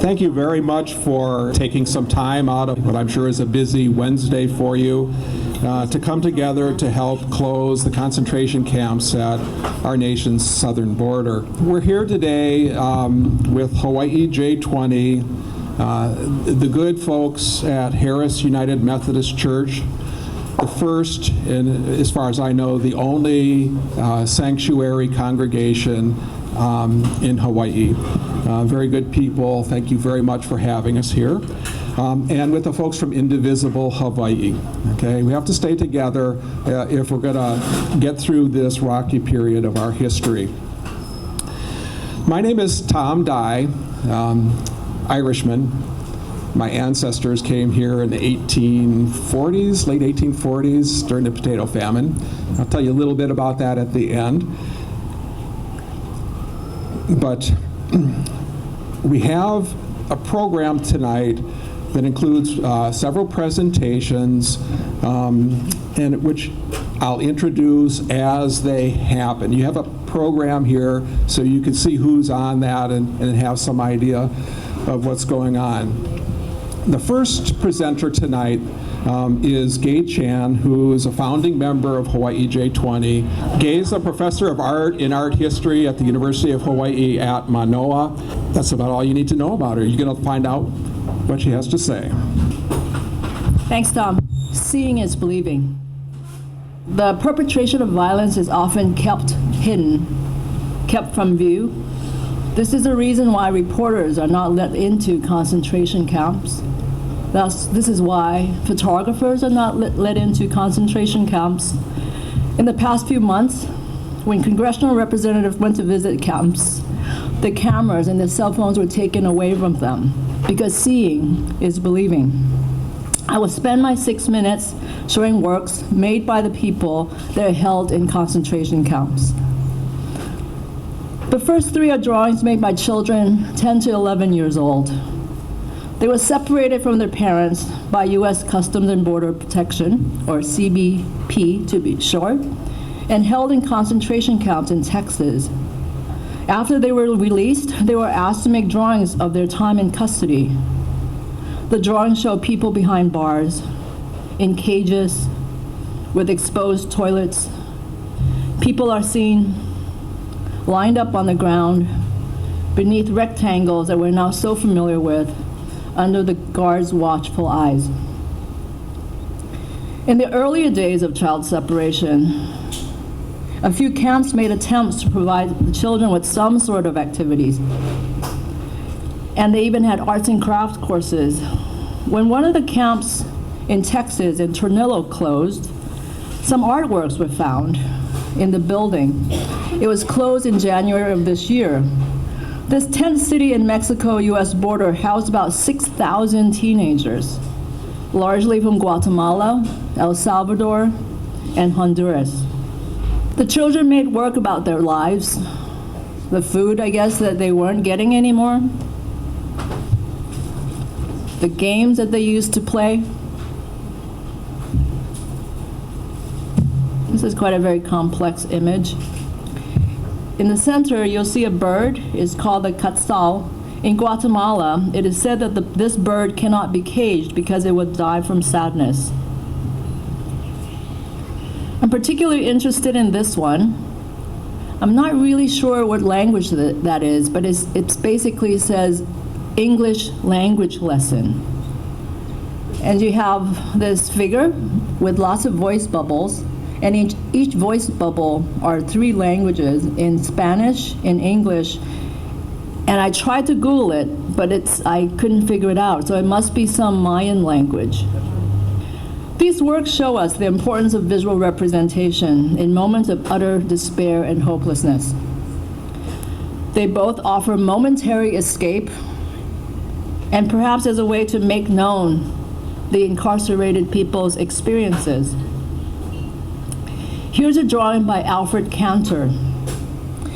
Thank you very much for taking some time out of what I'm sure is a busy Wednesday for you to come together to help close the concentration camps at our nation's southern border. We're here today with Hawaii J20, the good folks at Harris United Methodist Church, the first, and as far as I know, the only sanctuary congregation in Hawaii. Very good people. Thank you very much for having us here. And with the folks from Indivisible Hawaii. Okay, we have to stay together if we're going to get through this rocky period of our history. My name is Tom Dye, Irishman. My ancestors came here in the 1840s, late 1840s, during the potato famine. I'll tell you a little bit about that at the end. But we have a program tonight that includes several presentations, and which I'll introduce as they happen. You have a program here so you can see who's on that and have some idea of what's going on. The first presenter tonight is Gay Chan, who is a founding member of Hawaii J20. Gay is a professor of art in art history at the University of Hawaii at Manoa. That's about all you need to know about her. You're going to find out what she has to say. Thanks, Tom. Seeing is believing. The perpetration of violence is often kept hidden, kept from view. This is the reason why reporters are not let into concentration camps. Thus, this is why photographers are not let into concentration camps. In the past few months, when congressional representatives went to visit camps, the cameras and the cell phones were taken away from them because seeing is believing. I will spend my 6 minutes showing works made by the people that are held in concentration camps. The first three are drawings made by children 10 to 11 years old. They were separated from their parents by U.S. Customs and Border Protection, or CBP to be short, and held in concentration camps in Texas. After they were released, they were asked to make drawings of their time in custody. The drawings show people behind bars, in cages, with exposed toilets. People are seen lined up on the ground beneath rectangles that we're now so familiar with, under the guards' watchful eyes. In the earlier days of child separation, a few camps made attempts to provide the children with some sort of activities. And they even had arts and crafts courses. When one of the camps in Texas, in Tornillo, closed, some artworks were found in the building. It was closed in January of this year. This tent city in Mexico-U.S. border housed about 6,000 teenagers, largely from Guatemala, El Salvador, and Honduras. The children made work about their lives, the food, I guess, that they weren't getting anymore, the games that they used to play. This is quite a very complex image. In the center, you'll see a bird. It's called the quetzal. In Guatemala, it is said that this bird cannot be caged because it would die from sadness. I'm particularly interested in this one. I'm not really sure what language that is, but it's basically says English language lesson. And you have this figure with lots of voice bubbles. And each voice bubble are 3 languages, in Spanish, in English, and I tried to Google it, but I couldn't figure it out, so it must be some Mayan language. These works show us the importance of visual representation in moments of utter despair and hopelessness. They both offer momentary escape, and perhaps as a way to make known the incarcerated people's experiences. Here's a drawing by Alfred Cantor.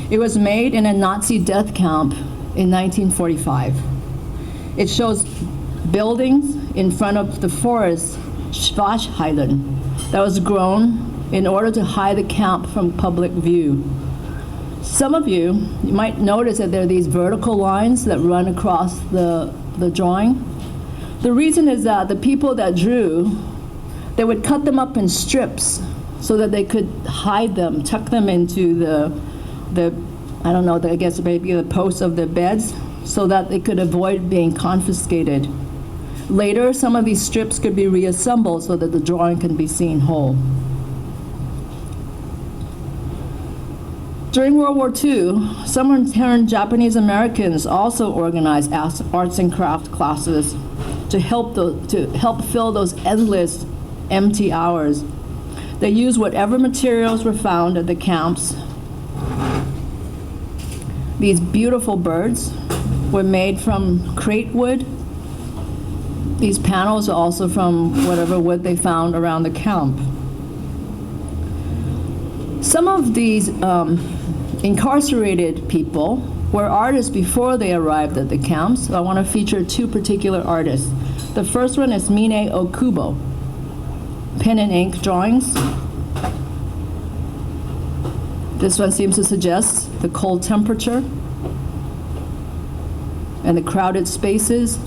It was made in a Nazi death camp in 1945. It shows buildings in front of the forest, Schwarzheiden, that was grown in order to hide the camp from public view. Some of you might notice that there are these vertical lines that run across the drawing. The reason is that the people that drew, they would cut them up in strips so that they could hide them, tuck them into the I don't know, I guess maybe the posts of the beds, so that they could avoid being confiscated. Later, some of these strips could be reassembled so that the drawing can be seen whole. During World War II, some interned Japanese Americans also organized arts and craft classes to help fill those endless empty hours. They used whatever materials were found at the camps. These beautiful birds were made from crate wood. These panels are also from whatever wood they found around the camp. Some of these incarcerated people were artists before they arrived at the camps. So I want to feature two particular artists. The first one is Mine Okubo, pen and ink drawings. This one seems to suggest the cold temperature and the crowded spaces,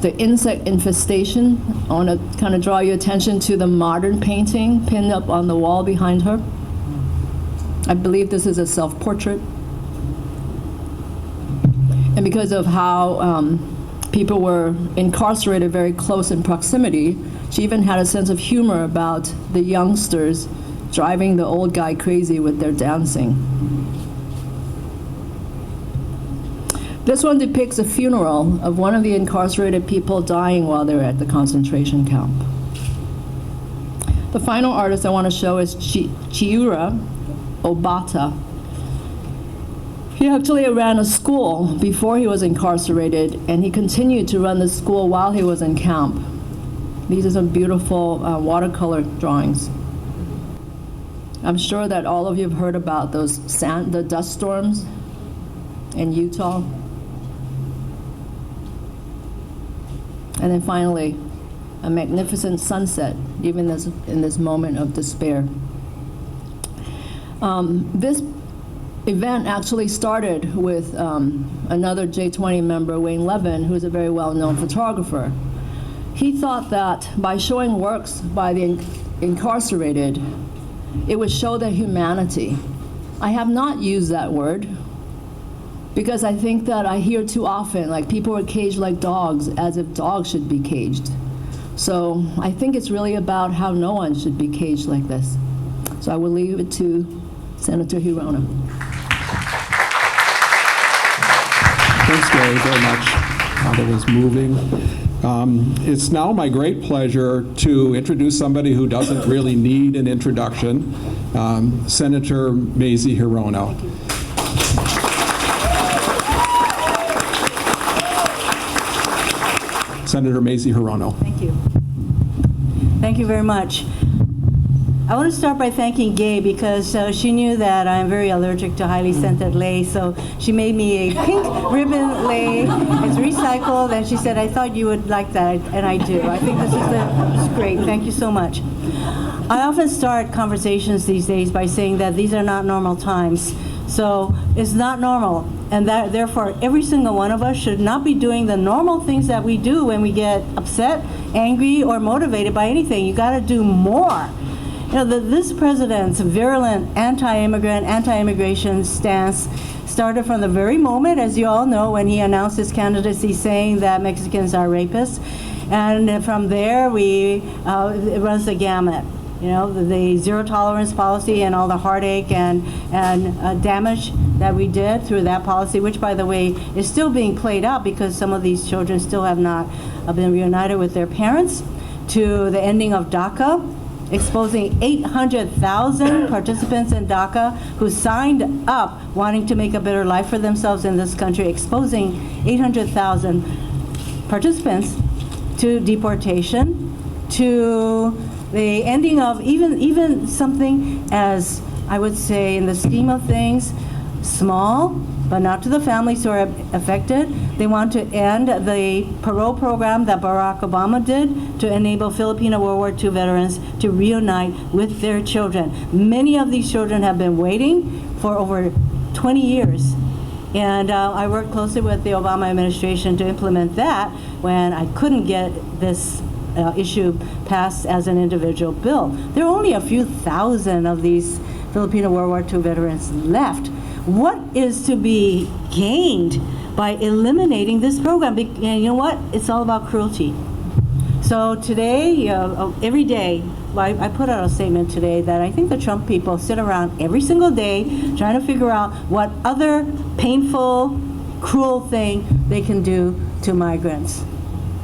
the insect infestation. I want to kind of draw your attention to the modern painting pinned up on the wall behind her. I believe this is a self-portrait. And because of how people were incarcerated very close in proximity, she even had a sense of humor about the youngsters driving the old guy crazy with their dancing. This one depicts a funeral of one of the incarcerated people dying while they were at the concentration camp. The final artist I want to show is Chiura Obata. He actually ran a school before he was incarcerated, and he continued to run the school while he was in camp. These are some beautiful watercolor drawings. I'm sure that all of you have heard about the dust storms in Utah. And then finally, a magnificent sunset, even in this moment of despair. This event actually started with another J20 member, Wayne Levin, who's a very well-known photographer. He thought that by showing works by the incarcerated, it would show their humanity. I have not used that word because I think that I hear too often, like people are caged like dogs, as if dogs should be caged. So I think it's really about how no one should be caged like this. So I will leave it to Senator Hirona. Thanks, Gary, very much. That was moving. It's now my great pleasure to introduce somebody who doesn't really need an introduction, Senator Mazie Hirono. Senator Mazie Hirono. Thank you. Thank you very much. I want to start by thanking Gay because she knew that I'm very allergic to highly scented lace, so she made me a pink ribbon lei. It's recycled, and she said, I thought you would like that, and I do. I think this is great. Thank you so much. I often start conversations these days by saying that these are not normal times. So it's not normal, and that therefore every single one of us should not be doing the normal things that we do when we get upset, angry, or motivated by anything. You got to do more. You know, this president's virulent anti-immigrant, anti-immigration stance started from the very moment, as you all know, when he announced his candidacy saying that Mexicans are rapists. And from there, it runs the gamut. You know, the zero tolerance policy and all the heartache and damage that we did through that policy, which, by the way, is still being played out because some of these children still have not been reunited with their parents, to the ending of DACA, exposing 800,000 participants in DACA who signed up wanting to make a better life for themselves in this country, exposing 800,000 participants to deportation, to the ending of even something as, I would say, in the scheme of things, small, but not to the families who are affected. They want to end the parole program that Barack Obama did to enable Filipino World War II veterans to reunite with their children. Many of these children have been waiting for over 20 years. And I worked closely with the Obama administration to implement that when I couldn't get this issue passed as an individual bill. There are only a few thousand of these Filipino World War II veterans left. What is to be gained by eliminating this program? And you know what? It's all about cruelty. So today, every day, I put out a statement today that I think the Trump people sit around every single day trying to figure out what other painful, cruel thing they can do to migrants.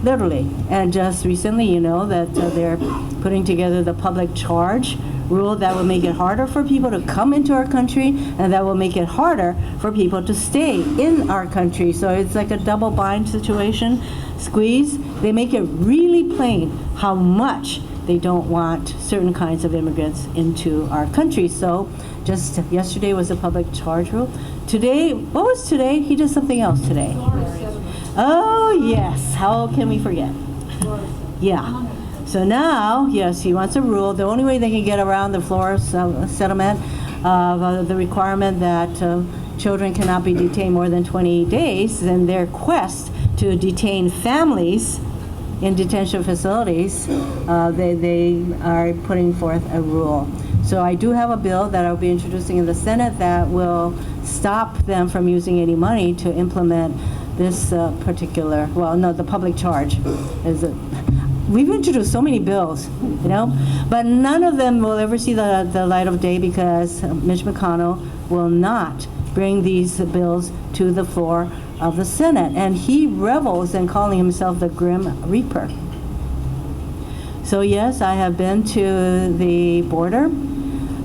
Literally. And just recently, you know, that they're putting together the public charge rule that will make it harder for people to come into our country, and that will make it harder for people to stay in our country. So it's like a double bind situation, squeeze. They make it really plain how much they don't want certain kinds of immigrants into our country. So just yesterday was a public charge rule. Today, what was today? He did something else today. Oh yes, how can we forget? Yeah. So now, yes, he wants a rule. The only way they can get around the Flores settlement of the requirement that children cannot be detained more than 20 days in their quest to detain families in detention facilities, they are putting forth a rule. So I do have a bill that I'll be introducing in the Senate that will stop them from using any money to implement this particular, well, no, the public charge. We've introduced so many bills, you know, but none of them will ever see the light of day because Mitch McConnell will not bring these bills to the floor of the Senate. And he revels in calling himself the Grim Reaper. So yes, I have been to the border.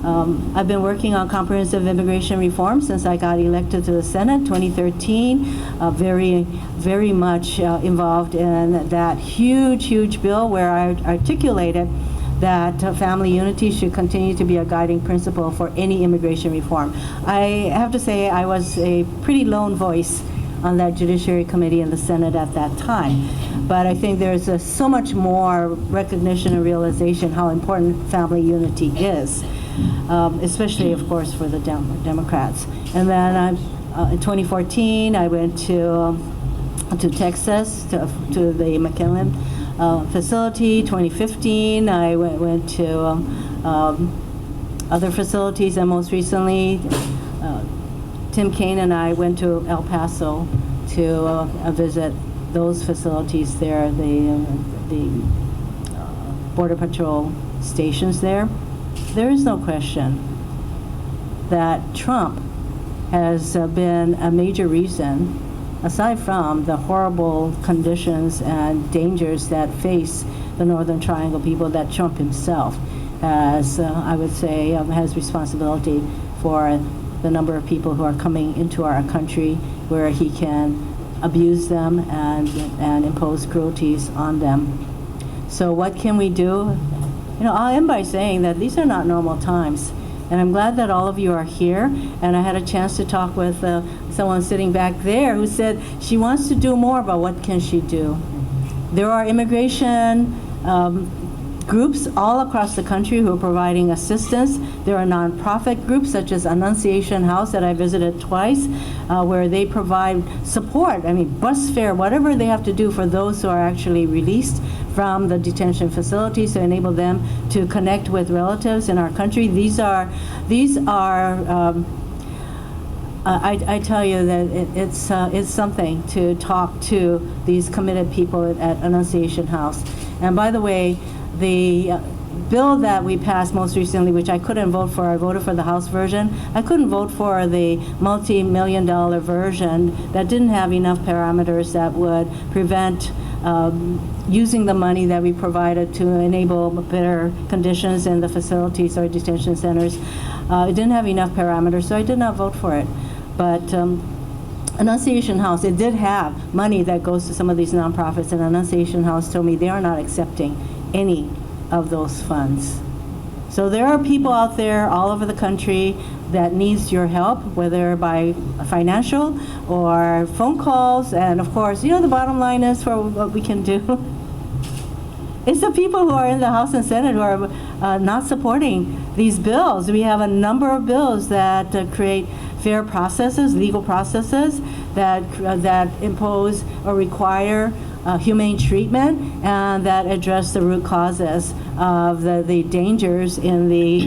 I've been working on comprehensive immigration reform since I got elected to the Senate 2013. Very much involved in that huge bill where I articulated that family unity should continue to be a guiding principle for any immigration reform. I have to say I was a pretty lone voice on that Judiciary Committee in the Senate at that time. But I think there's so much more recognition and realization how important family unity is, especially, of course, for the Democrats. And then in 2014, I went to Texas, to the McKinley facility. 2015, I went to other facilities, and most recently, Tim Kaine and I went to El Paso to visit those facilities there, the Border Patrol stations there. There is no question that Trump has been a major reason, aside from the horrible conditions and dangers that face the Northern Triangle people, that Trump himself has, I would say, has responsibility for the number of people who are coming into our country, where he can abuse them and impose cruelties on them. So what can we do? You know, I'll end by saying that these are not normal times. And I'm glad that all of you are here. And I had a chance to talk with someone sitting back there who said she wants to do more, but what can she do? There are immigration groups all across the country who are providing assistance. There are nonprofit groups such as Annunciation House that I visited twice, where they provide support, I mean, bus fare, whatever they have to do for those who are actually released from the detention facilities to enable them to connect with relatives in our country. I tell you that it's something to talk to these committed people at Annunciation House. And by the way, the bill that we passed most recently, which I couldn't vote for, I voted for the House version. I couldn't vote for the multi-million-dollar version that didn't have enough parameters that would prevent using the money that we provided to enable better conditions in the facilities or detention centers. It didn't have enough parameters, so I did not vote for it. But Annunciation House, it did have money that goes to some of these nonprofits, and Annunciation House told me they are not accepting any of those funds. So there are people out there all over the country that needs your help, whether by financial or phone calls. And of course, you know, the bottom line is for what we can do. It's the people who are in the House and Senate who are not supporting these bills. We have a number of bills that create fair processes, legal processes that impose or require humane treatment and that address the root causes of the dangers in the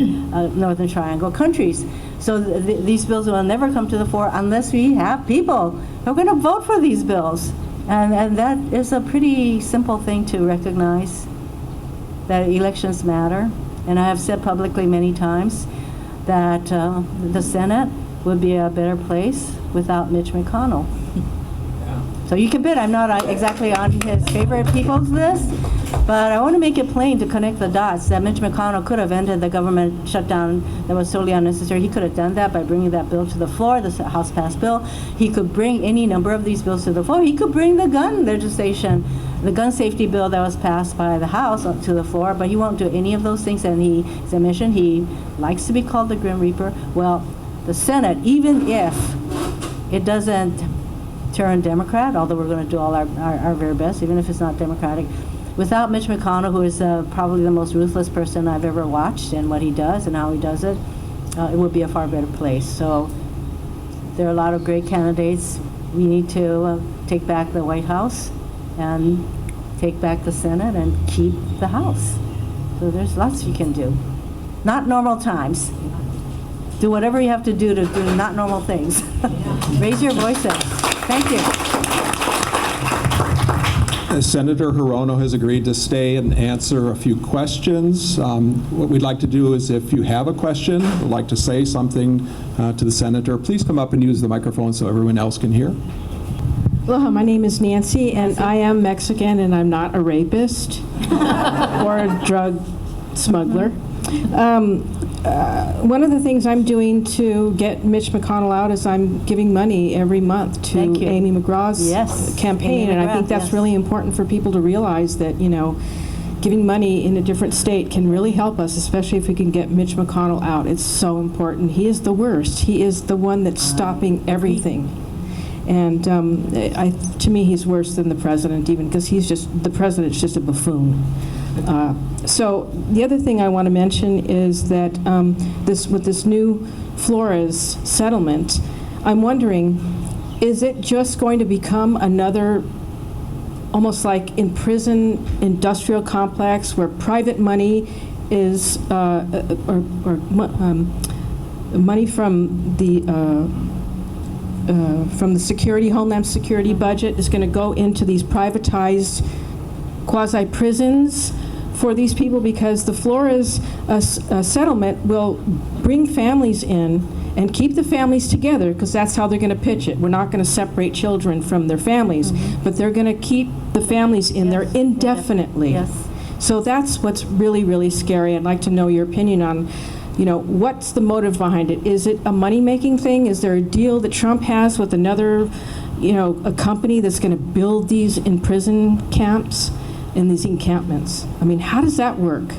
Northern Triangle countries. So these bills will never come to the fore unless we have people who are going to vote for these bills. And that is a pretty simple thing to recognize, that elections matter. And I have said publicly many times that the Senate would be a better place without Mitch McConnell. So you can bet I'm not exactly on his favorite people's list, but I want to make it plain to connect the dots that Mitch McConnell could have ended the government shutdown that was totally unnecessary. He could have done that by bringing that bill to the floor, the House passed bill. He could bring any number of these bills to the floor. He could bring the gun legislation, the gun safety bill that was passed by the House up to the floor, but he won't do any of those things, and his admission, he likes to be called the Grim Reaper. Well, the Senate, even if it doesn't turn Democrat, although we're going to do all our very best, even if it's not Democratic, without Mitch McConnell, who is probably the most ruthless person I've ever watched, and what he does and how he does it, it would be a far better place. So there are a lot of great candidates. We need to take back the White House and take back the Senate and keep the House. So there's lots you can do. Not normal times. Do whatever you have to do not normal things. Raise your voices. Thank you. Senator Hirono has agreed to stay and answer a few questions. What we'd like to do is, if you have a question, would like to say something to the senator, please come up and use the microphone so everyone else can hear. Aloha, my name is Nancy, and I am Mexican, and I'm not a rapist or a drug smuggler. One of the things I'm doing to get Mitch McConnell out is I'm giving money every month to Amy McGraw's campaign, and I think that's really important for people to realize that, you know, giving money in a different state can really help us, especially if we can get Mitch McConnell out. It's so important. He is the worst. He is the one that's stopping everything. And to me, he's worse than the president, even, because the president's just a buffoon. So the other thing I want to mention is that with this new Flores settlement, I'm wondering, is it just going to become another, almost like in prison industrial complex where private money is, money from the security, Homeland Security budget is going to go into these privatized quasi-prisons for these people, because the Flores settlement will bring families in and keep the families together, because that's how they're going to pitch it. We're not going to separate children from their families, but they're going to keep the families in there indefinitely. Yes. So that's what's really, really scary. I'd like to know your opinion on, you know, what's the motive behind it? Is it a money-making thing? Is there a deal that Trump has with another, you know, a company that's going to build these in prison camps and these encampments? I mean, how does that work?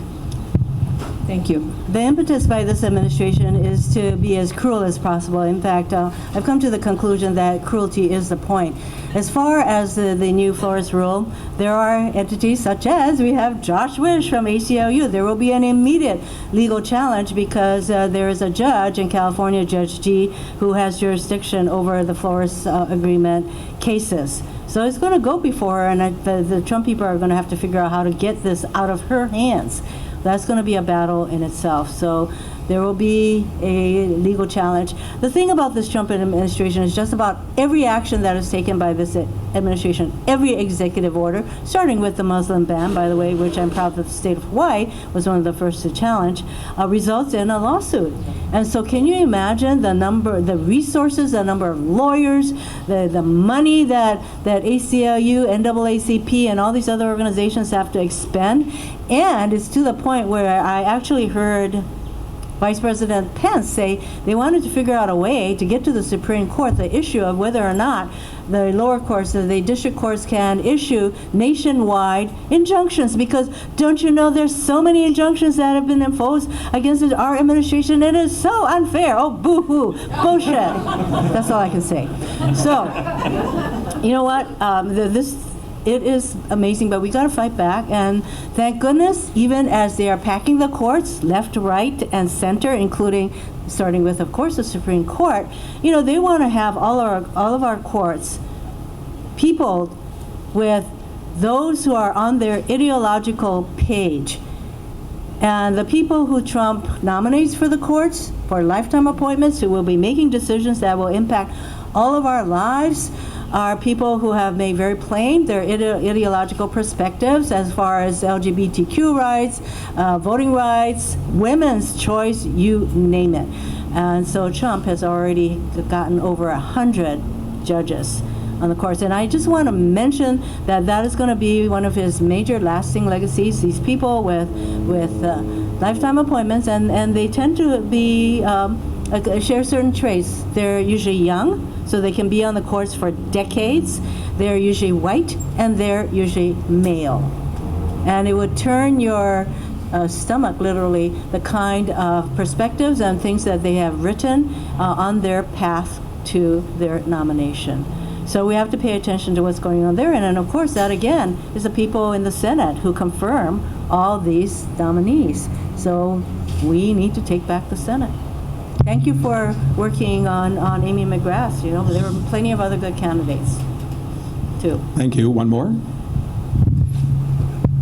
Thank you. The impetus by this administration is to be as cruel as possible. In fact, I've come to the conclusion that cruelty is the point. As far as the new Flores rule, there are entities such as, we have Josh Wish from ACLU. There will be an immediate legal challenge because there is a judge in California, Judge G, who has jurisdiction over the Flores agreement cases. So it's going to go before her, and the Trump people are going to have to figure out how to get this out of her hands. That's going to be a battle in itself. So there will be a legal challenge. The thing about this Trump administration is just about every action that is taken by this administration, every executive order, starting with the Muslim ban, by the way, which I'm proud that the state of Hawaii was one of the first to challenge, results in a lawsuit. And so can you imagine the resources, the number of lawyers, the money that ACLU, NAACP, and all these other organizations have to expend? And it's to the point where I actually heard Vice President Pence say they wanted to figure out a way to get to the Supreme Court the issue of whether or not the lower courts, the district courts, can issue nationwide injunctions, because don't you know there's so many injunctions that have been imposed against our administration? It is so unfair. Oh, boo-hoo, bullshit. That's all I can say. So, you know what? it is amazing, but we got to fight back. And thank goodness, even as they are packing the courts, left, right, and center, including starting with, of course, the Supreme Court, they want to have all of our courts peopled with those who are on their ideological page. And the people who Trump nominates for the courts, for lifetime appointments, who will be making decisions that will impact all of our lives, are people who have made very plain their ideological perspectives as far as LGBTQ rights, voting rights, women's choice, you name it. And so Trump has already gotten over 100 judges on the courts. And I just want to mention that is going to be one of his major lasting legacies. These people with lifetime appointments, and they tend to be share certain traits. They're usually young, so they can be on the courts for decades. They're usually white, and they're usually male. And it would turn your stomach, literally, the kind of perspectives and things that they have written on their path to their nomination. So we have to pay attention to what's going on there. And then, of course, that, again, is the people in the Senate who confirm all these nominees. So we need to take back the Senate. Thank you for working on Amy McGrath. There were plenty of other good candidates, too. Thank you. One more?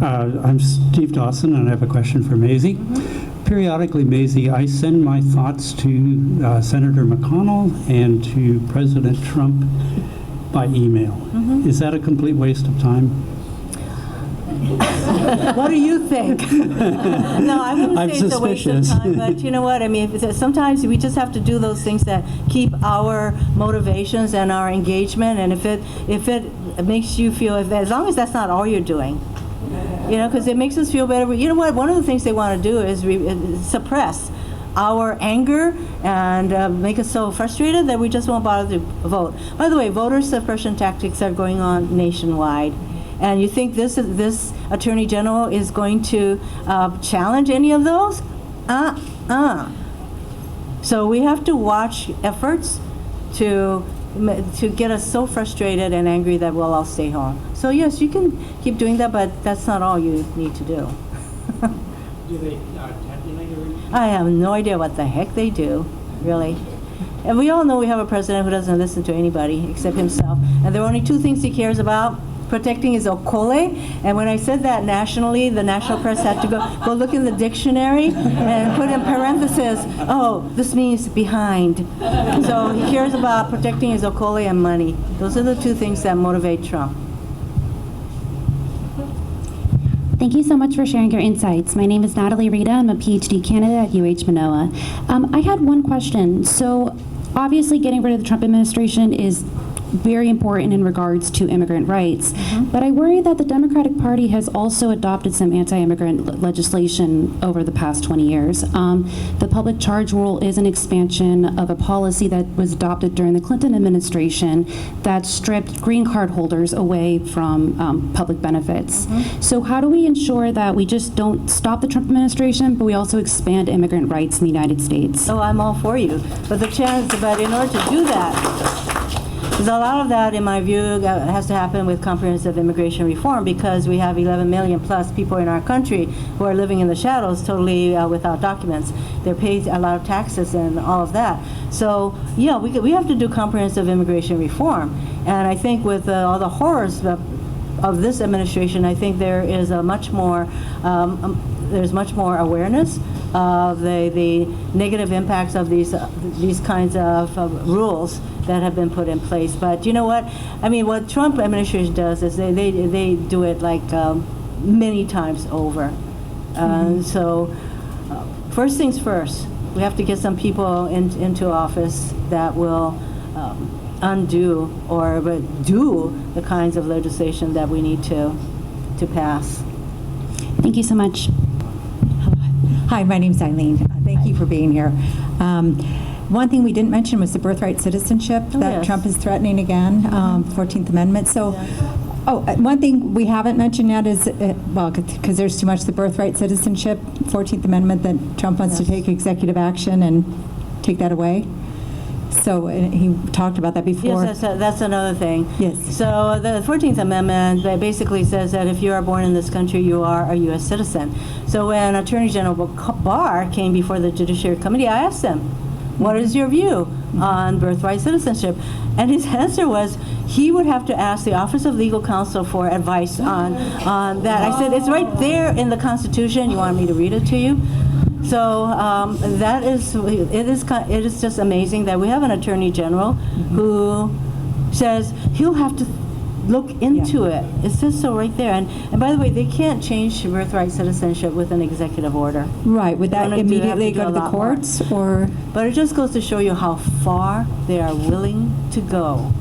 I'm Steve Dawson, and I have a question for Maisie. Mm-hmm. Periodically, Maisie, I send my thoughts to Senator McConnell and to President Trump by email. Mm-hmm. Is that a complete waste of time? What do you think? No, I wouldn't say it's a waste of time, but you know what? I mean, sometimes we just have to do those things that keep our motivations and our engagement, and if it makes you feel, as long as that's not all you're doing, because it makes us feel better. You know what? One of the things they want to do is suppress our anger and make us so frustrated that we just won't bother to vote. By the way, voter suppression tactics are going on nationwide. And you think this Attorney General is going to challenge any of those? So we have to watch efforts to get us so frustrated and angry that we'll all stay home. So yes, you can keep doing that, but that's not all you need to do. Do they tabulate everything? I have no idea what the heck they do, really. And we all know we have a president who doesn't listen to anybody except himself. And there are only two things he cares about: protecting his okole. And when I said that nationally, the national press had to go look in the dictionary and put in parentheses, oh, this means behind. So he cares about protecting his okole and money. Those are the two things that motivate Trump. Thank you so much for sharing your insights. My name is Natalie Rita. I'm a PhD candidate at UH Manoa. I had one question. So obviously getting rid of the Trump administration is very important in regards to immigrant rights. Mm-hmm. But I worry that the Democratic Party has also adopted some anti-immigrant legislation over the past 20 years. The public charge rule is an expansion of a policy that was adopted during the Clinton administration that stripped green card holders away from public benefits. Mm-hmm. So how do we ensure that we just don't stop the Trump administration, but we also expand immigrant rights in the United States? Oh, I'm all for you. But in order to do that, because a lot of that, in my view, has to happen with comprehensive immigration reform, because we have 11 million plus people in our country who are living in the shadows, totally without documents. They're paid a lot of taxes and all of that. So, yeah, we have to do comprehensive immigration reform. And I think with all the horrors of this administration, I think there is there's much more awareness of the negative impacts of these kinds of rules that have been put in place. But you know what? I mean, what Trump administration does is they do it like many times over. So first things first, we have to get some people into office that will undo or do the kinds of legislation that we need to pass. Thank you so much. Hi, my name's Eileen. Thank you for being here. One thing we didn't mention was the birthright citizenship that yes. Trump is threatening again, 14th Amendment. So, one thing we haven't mentioned yet is, because there's too much, the birthright citizenship, 14th Amendment, that Trump wants to take executive action and take that away. So he talked about that before. Yes, that's another thing. Yes. So the 14th Amendment basically says that if you are born in this country, you are a U.S. citizen. So when Attorney General Barr came before the Judiciary Committee, I asked him, what is your view on birthright citizenship? And his answer was he would have to ask the Office of Legal Counsel for advice on that. I said, it's right there in the Constitution. You want me to read it to you? So it is just amazing that we have an Attorney General who says he'll have to look into it. It says so right there. And by the way, they can't change birthright citizenship with an executive order. Right. Would that immediately go to the courts, or? But it just goes to show you how far they are willing to go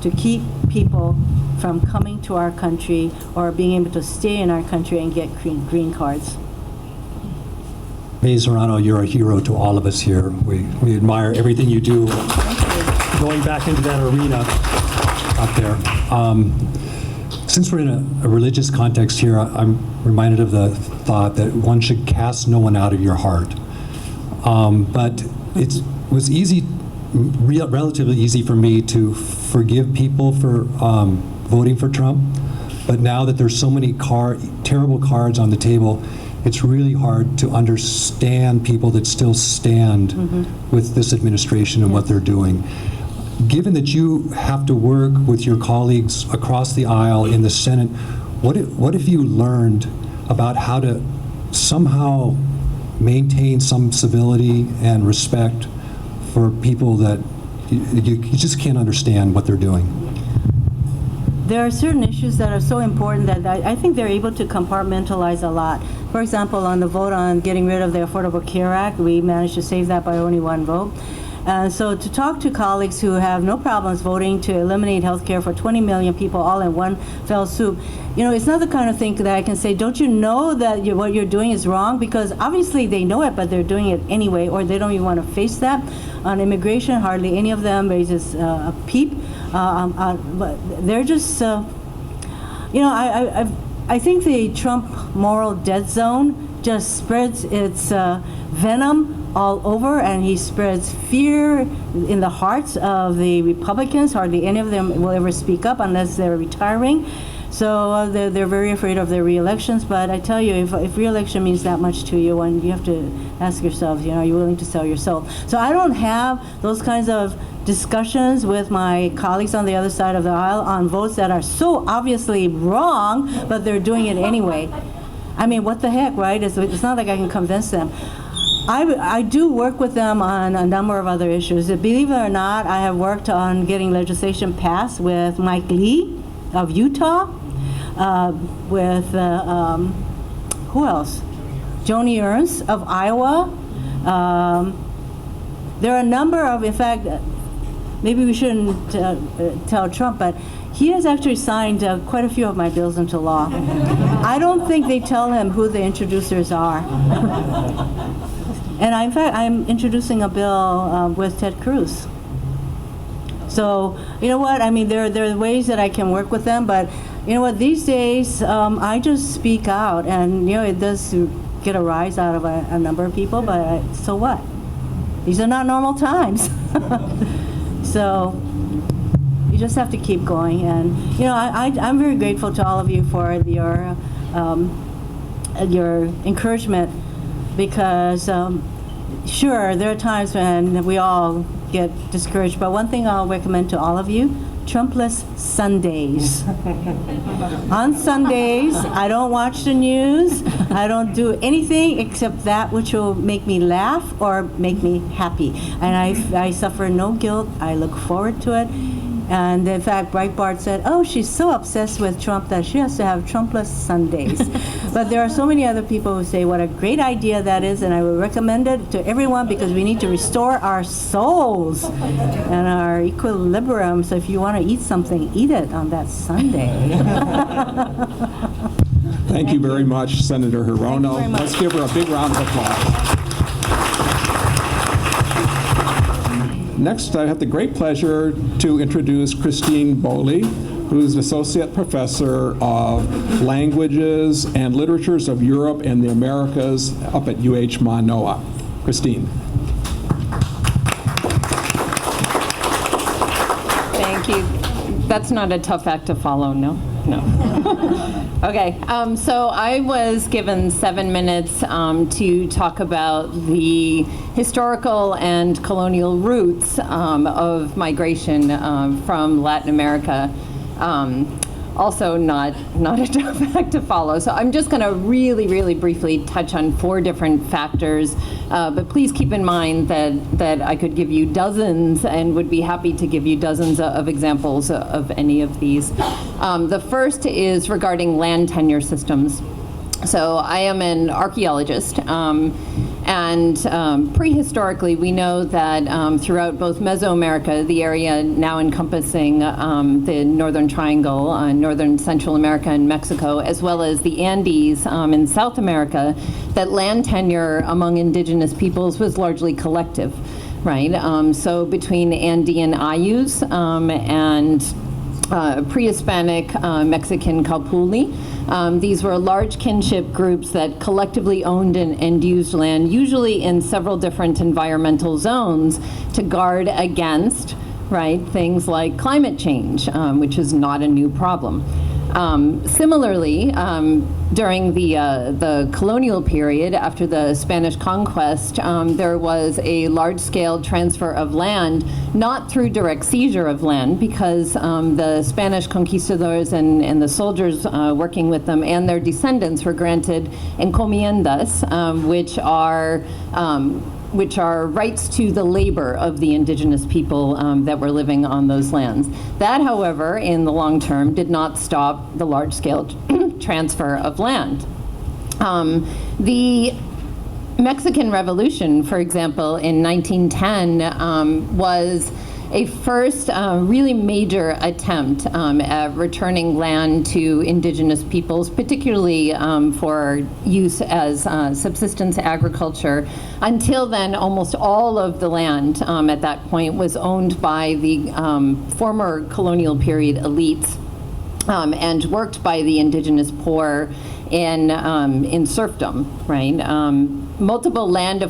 to keep people from coming to our country or being able to stay in our country and get green cards. Ms. Serrano, you're a hero to all of us here. We admire everything you do. Going back into that arena out there. Since we're in a religious context here, I'm reminded of the thought that one should cast no one out of your heart. But it was relatively easy for me to forgive people for voting for Trump. But now that there's so many terrible cards on the table, it's really hard to understand people that still stand with this administration and what they're doing. Given that you have to work with your colleagues across the aisle in the Senate, what have you learned about how to somehow maintain some civility and respect for people that you just can't understand what they're doing? There are certain issues that are so important that I think they're able to compartmentalize a lot. For example, on the vote on getting rid of the Affordable Care Act, we managed to save that by only one vote. So to talk to colleagues who have no problems voting to eliminate health care for 20 million people all in one fell swoop, it's not the kind of thing that I can say, don't you know that what you're doing is wrong? Because obviously they know it, but they're doing it anyway, or they don't even want to face that. On immigration, hardly any of them raises a peep. But they're just, I think the Trump moral dead zone just spreads its venom all over, and he spreads fear in the hearts of the Republicans. Hardly any of them will ever speak up unless they're retiring. So they're very afraid of their re-elections. But I tell you, if re-election means that much to you, and you have to ask yourselves, are you willing to sell your soul? So I don't have those kinds of discussions with my colleagues on the other side of the aisle on votes that are so obviously wrong, but they're doing it anyway. I mean, what the heck, right? It's not like I can convince them. I do work with them on a number of other issues. Believe it or not, I have worked on getting legislation passed with Mike Lee of Utah, with who else? Joni Ernst of Iowa. There are a number of, in fact, maybe we shouldn't tell Trump, but he has actually signed quite a few of my bills into law. I don't think they tell him who the introducers are. And in fact, I'm introducing a bill with Ted Cruz. So, you know what? I mean, there are ways that I can work with them, but you know what? These days, I just speak out, and it does get a rise out of a number of people, but so what? These are not normal times. So you just have to keep going, and I'm very grateful to all of you for your encouragement, because sure, there are times when we all get discouraged, but one thing I'll recommend to all of you: Trumpless Sundays. On Sundays, I don't watch the news. I don't do anything except that which will make me laugh or make me happy. And I suffer no guilt. I look forward to it. And in fact, Breitbart said, oh, she's so obsessed with Trump that she has to have Trumpless Sundays. But there are so many other people who say what a great idea that is, and I would recommend it to everyone, because we need to restore our souls and our equilibrium. So if you want to eat something, eat it on that Sunday. Thank you very much, Senator Hirono. Thank you very much. Let's give her a big round of applause. Next, I have the great pleasure to introduce Christine Boley, who's Associate Professor of Languages and Literatures of Europe and the Americas up at UH Manoa. Christine. That's not a tough act to follow, no? No. Okay, so I was given 7 minutes to talk about the historical and colonial roots of migration from Latin America. Also not a tough act to follow. So I'm just going to really briefly touch on 4 different factors, but please keep in mind that I could give you dozens and would be happy to give you dozens of examples of any of these. The first is regarding land tenure systems. So I am an archaeologist, and prehistorically we know that throughout both Mesoamerica, the area now encompassing the Northern Triangle, Northern Central America and Mexico, as well as the Andes in South America, that land tenure among indigenous peoples was largely collective, right? So between Andean Ayus and pre-Hispanic Mexican Calpulli. These were large kinship groups that collectively owned and used land, usually in several different environmental zones, to guard against, right, things like climate change, which is not a new problem. Similarly, during the colonial period, after the Spanish conquest, there was a large-scale transfer of land, not through direct seizure of land, because the Spanish conquistadors and the soldiers working with them and their descendants were granted encomiendas, which are rights to the labor of the indigenous people that were living on those lands. That, however, in the long term, did not stop the large-scale transfer of land. The Mexican Revolution, for example, in 1910 was a first really major attempt at returning land to indigenous peoples, particularly for use as subsistence agriculture. Until then, almost all of the land at that point was owned by the former colonial period elites and worked by the indigenous poor in serfdom, right? Multiple land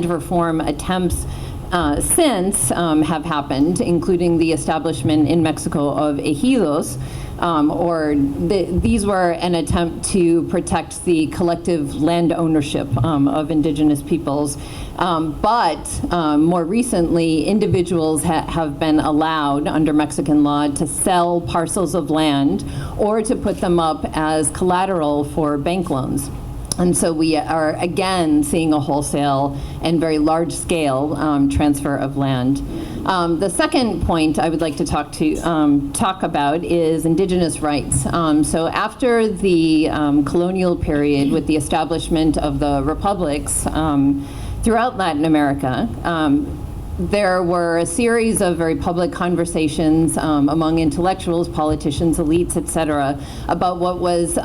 reform attempts since have happened, including the establishment in Mexico of ejidos, these were an attempt to protect the collective land ownership of indigenous peoples. But more recently, individuals have been allowed under Mexican law to sell parcels of land or to put them up as collateral for bank loans. And so we are again seeing a wholesale and very large scale transfer of land. The second point I would like to talk about is indigenous rights. So after the colonial period, with the establishment of the republics throughout Latin America, there were a series of very public conversations among intellectuals, politicians, elites, et cetera, about what was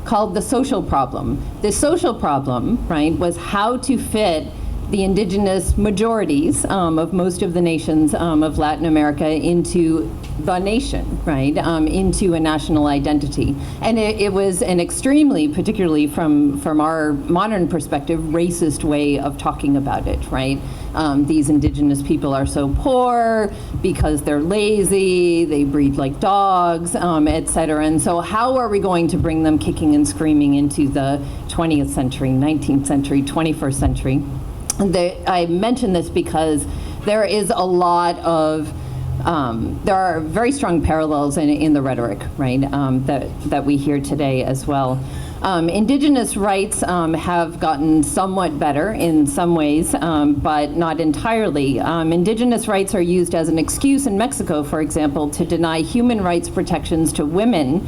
called the social problem. The social problem, right, was how to fit the indigenous majorities of most of the nations of Latin America into the nation, right, into a national identity. And it was an extremely, particularly from our modern perspective, racist way of talking about it, right? These indigenous people are so poor because they're lazy, they breed like dogs, et cetera. And so how are we going to bring them kicking and screaming into the 20th century, 19th century, 21st century? I mention this because there is a lot of, there are very strong parallels in the rhetoric, right, that we hear today as well. Indigenous rights have gotten somewhat better in some ways, but not entirely. Indigenous rights are used as an excuse in Mexico, for example, to deny human rights protections to women,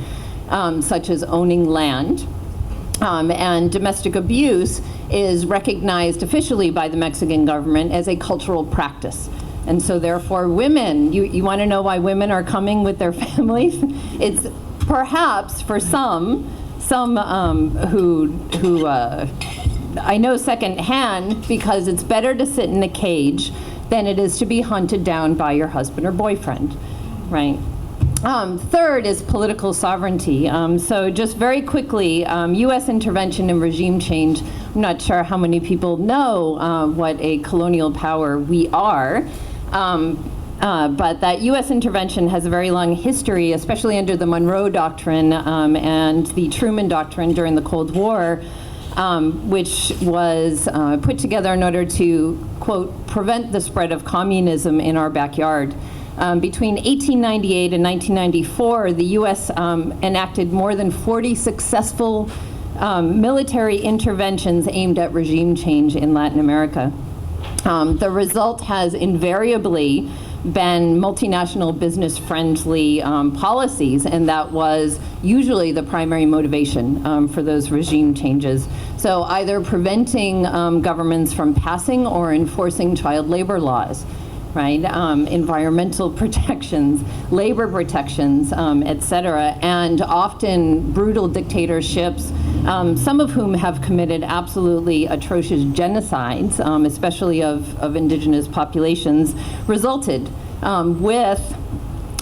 such as owning land. And domestic abuse is recognized officially by the Mexican government as a cultural practice. And so therefore women, you want to know why women are coming with their families? It's perhaps for some who I know secondhand, because it's better to sit in a cage than it is to be hunted down by your husband or boyfriend, right? Third is political sovereignty. So just very quickly, U.S. intervention and regime change. I'm not sure how many people know what a colonial power we are. But that U.S. intervention has a very long history, especially under the Monroe Doctrine and the Truman Doctrine during the Cold War, which was put together in order to, quote, prevent the spread of communism in our backyard. Between 1898 and 1994, the U.S. enacted more than 40 successful military interventions aimed at regime change in Latin America. The result has invariably been multinational business-friendly policies, and that was usually the primary motivation for those regime changes. So either preventing governments from passing or enforcing child labor laws, right? Environmental protections, labor protections, et cetera, and often brutal dictatorships, some of whom have committed absolutely atrocious genocides, especially of indigenous populations, resulted with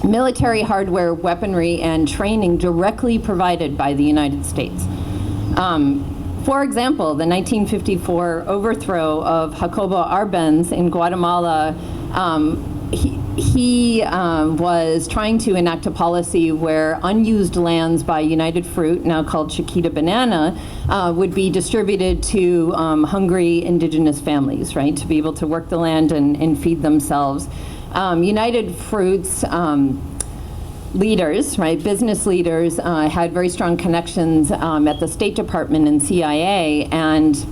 military hardware, weaponry, and training directly provided by the United States. For example, the 1954 overthrow of Jacobo Arbenz in Guatemala, he was trying to enact a policy where unused lands by United Fruit, now called Chiquita Banana, would be distributed to hungry indigenous families, right, to be able to work the land and feed themselves. United Fruit's leaders, right, business leaders, had very strong connections at the State Department and CIA, and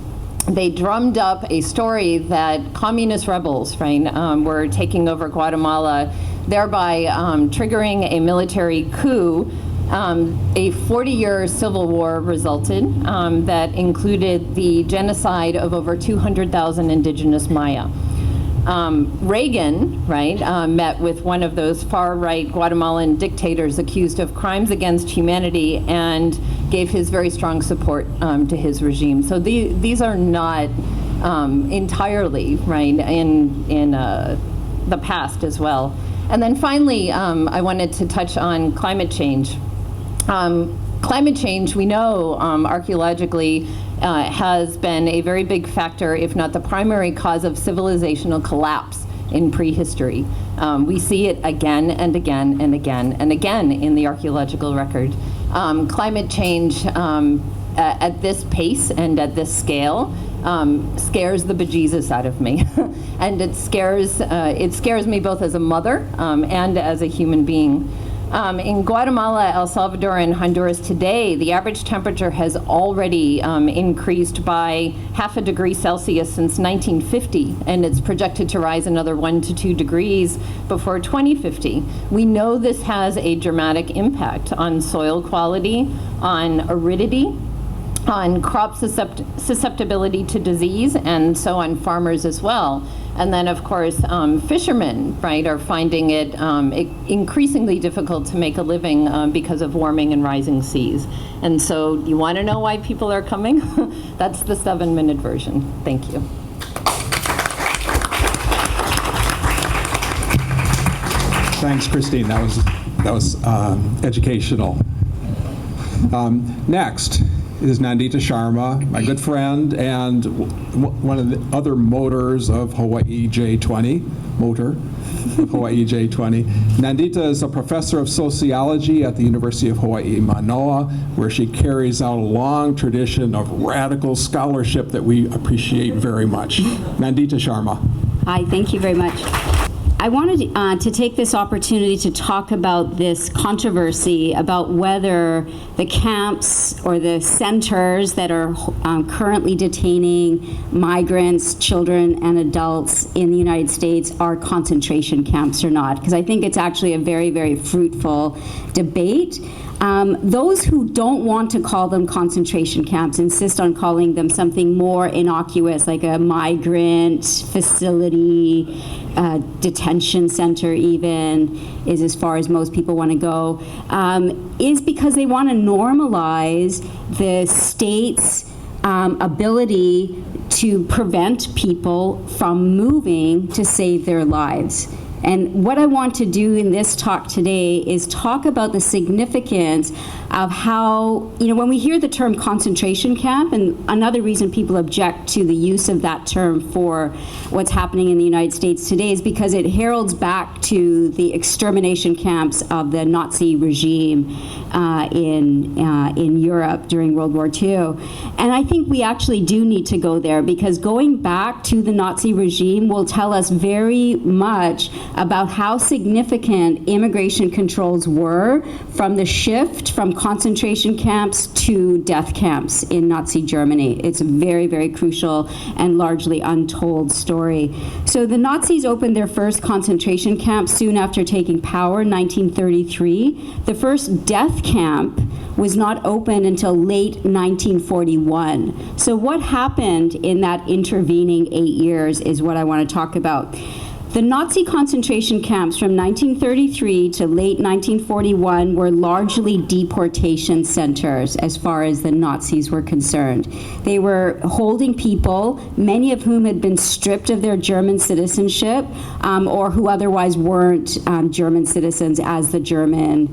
they drummed up a story that communist rebels, right, were taking over Guatemala, thereby triggering a military coup. A 40-year civil war resulted that included the genocide of over 200,000 indigenous Maya. Reagan, right, met with one of those far-right Guatemalan dictators accused of crimes against humanity and gave his very strong support to his regime. So these are not entirely, right, in the past as well. And then finally, I wanted to touch on climate change. Climate change, we know archaeologically, has been a very big factor, if not the primary cause of civilizational collapse in prehistory. We see it again and again and again and again in the archaeological record. Climate change at this pace and at this scale scares the bejesus out of me. And it scares me both as a mother and as a human being. In Guatemala, El Salvador, and Honduras today, the average temperature has already increased by 0.5 degrees Celsius since 1950, and it's projected to rise another 1 to 2 degrees before 2050. We know this has a dramatic impact on soil quality, on aridity, on crop susceptibility to disease, and so on farmers as well. And then, of course, fishermen, right, are finding it increasingly difficult to make a living because of warming and rising seas. And so you want to know why people are coming? That's the 7-minute version. Thank you. Thanks, Christine. That was educational. Next is Nandita Sharma, my good friend, and one of the other motors of Hawaii J20, Hawaii J20. Nandita is a professor of sociology at the University of Hawaii Manoa, where she carries out a long tradition of radical scholarship that we appreciate very much. Nandita Sharma. Hi, thank you very much. I wanted to take this opportunity to talk about this controversy about whether the camps or the centers that are currently detaining migrants, children, and adults in the United States are concentration camps or not, because I think it's actually a very, very fruitful debate. Those who don't want to call them concentration camps insist on calling them something more innocuous, like a migrant facility, detention center even, is as far as most people want to go, is because they want to normalize the state's ability to prevent people from moving to save their lives. And what I want to do in this talk today is talk about the significance of how, when we hear the term concentration camp, and another reason people object to the use of that term for what's happening in the United States today is because it heralds back to the extermination camps of the Nazi regime in Europe during World War II. And I think we actually do need to go there, because going back to the Nazi regime will tell us very much about how significant immigration controls were from the shift from concentration camps to death camps in Nazi Germany. It's a very, very crucial and largely untold story. So the Nazis opened their first concentration camp soon after taking power in 1933. The first death camp was not open until late 1941. So what happened in that intervening 8 years is what I want to talk about. The Nazi concentration camps from 1933 to late 1941 were largely deportation centers as far as the Nazis were concerned. They were holding people, many of whom had been stripped of their German citizenship or who otherwise weren't German citizens as the German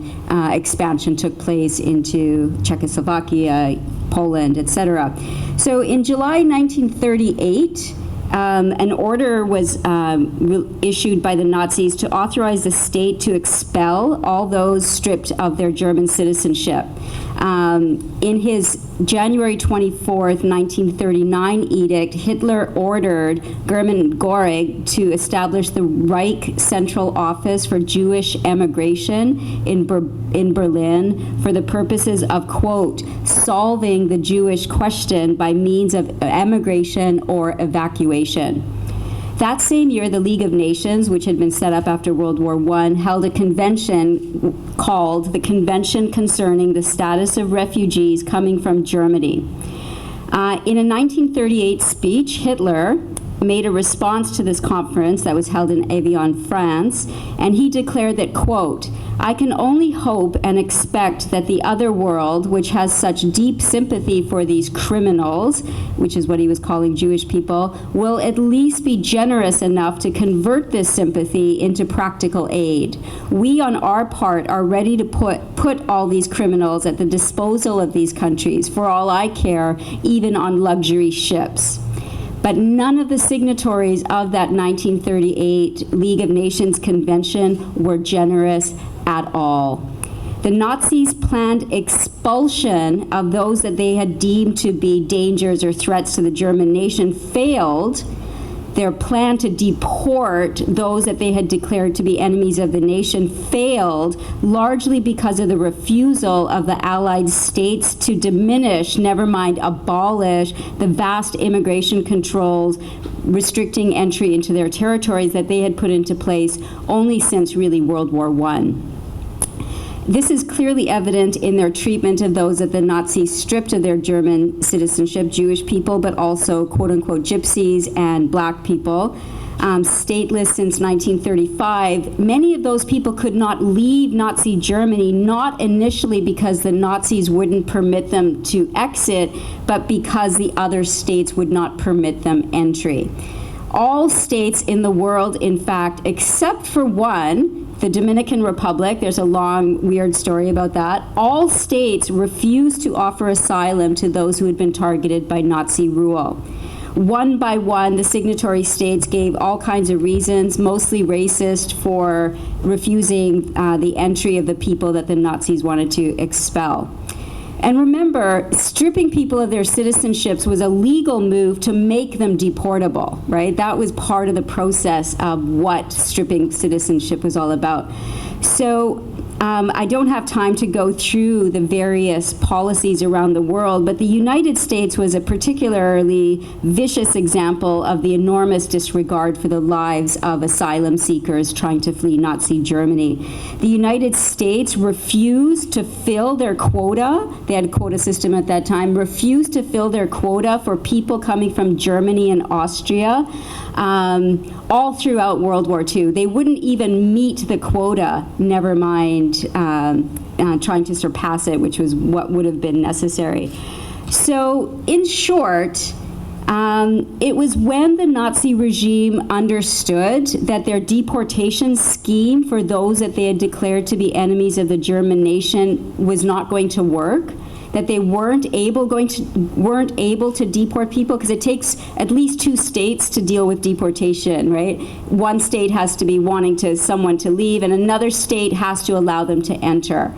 expansion took place into Czechoslovakia, Poland, etc. So in July 1938, an order was issued by the Nazis to authorize the state to expel all those stripped of their German citizenship. In his January 24th, 1939 edict, Hitler ordered German Göring to establish the Reich Central Office for Jewish Emigration in Berlin for the purposes of, quote, solving the Jewish question by means of emigration or evacuation. That same year, the League of Nations, which had been set up after World War I, held a convention called the Convention Concerning the Status of Refugees Coming from Germany. In a 1938 speech, Hitler made a response to this conference that was held in Evian, France, and he declared that, quote, I can only hope and expect that the other world, which has such deep sympathy for these criminals, which is what he was calling Jewish people, will at least be generous enough to convert this sympathy into practical aid. We, on our part, are ready to put all these criminals at the disposal of these countries, for all I care, even on luxury ships. But none of the signatories of that 1938 League of Nations Convention were generous at all. The Nazis planned expulsion of those that they had deemed to be dangers or threats to the German nation failed. Their plan to deport those that they had declared to be enemies of the nation failed, largely because of the refusal of the Allied states to diminish, never mind abolish, the vast immigration controls restricting entry into their territories that they had put into place only since really World War I. This is clearly evident in their treatment of those that the Nazis stripped of their German citizenship, Jewish people, but also quote-unquote gypsies and black people. Stateless since 1935, many of those people could not leave Nazi Germany, not initially because the Nazis wouldn't permit them to exit, but because the other states would not permit them entry. All states in the world, in fact, except for one, the Dominican Republic, there's a long, weird story about that, all states refused to offer asylum to those who had been targeted by Nazi rule. One by one, the signatory states gave all kinds of reasons, mostly racist, for refusing the entry of the people that the Nazis wanted to expel. And remember, stripping people of their citizenships was a legal move to make them deportable, right? That was part of the process of what stripping citizenship was all about. So I don't have time to go through the various policies around the world, but the United States was a particularly vicious example of the enormous disregard for the lives of asylum seekers trying to flee Nazi Germany. The United States refused to fill their quota, they had a quota system at that time, refused to fill their quota for people coming from Germany and Austria all throughout World War II. They wouldn't even meet the quota, never mind trying to surpass it, which was what would have been necessary. So in short, It was when the Nazi regime understood that their deportation scheme for those that they had declared to be enemies of the German nation was not going to work, that they weren't able to deport people, because it takes at least 2 states to deal with deportation, right? One state has to be wanting someone to leave, and another state has to allow them to enter.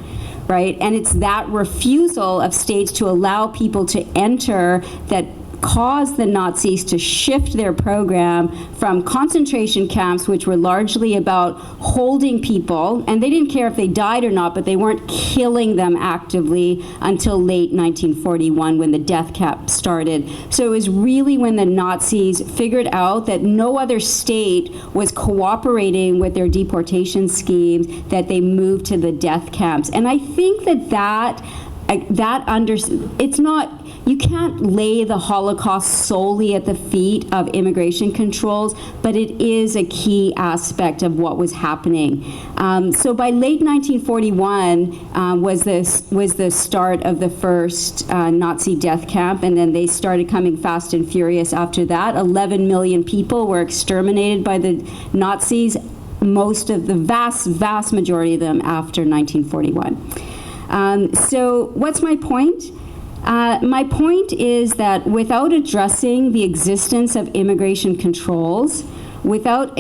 Right? And it's that refusal of states to allow people to enter that caused the Nazis to shift their program from concentration camps, which were largely about holding people, and they didn't care if they died or not, but they weren't killing them actively until late 1941 when the death camp started. So it was really when the Nazis figured out that no other state was cooperating with their deportation schemes that they moved to the death camps. And I think it's not, you can't lay the Holocaust solely at the feet of immigration controls, but it is a key aspect of what was happening. So by late 1941 was the start of the first Nazi death camp, and then they started coming fast and furious after that. 11 million people were exterminated by the Nazis, most of the vast majority of them after 1941. So what's my point? My point is that without addressing the existence of immigration controls, without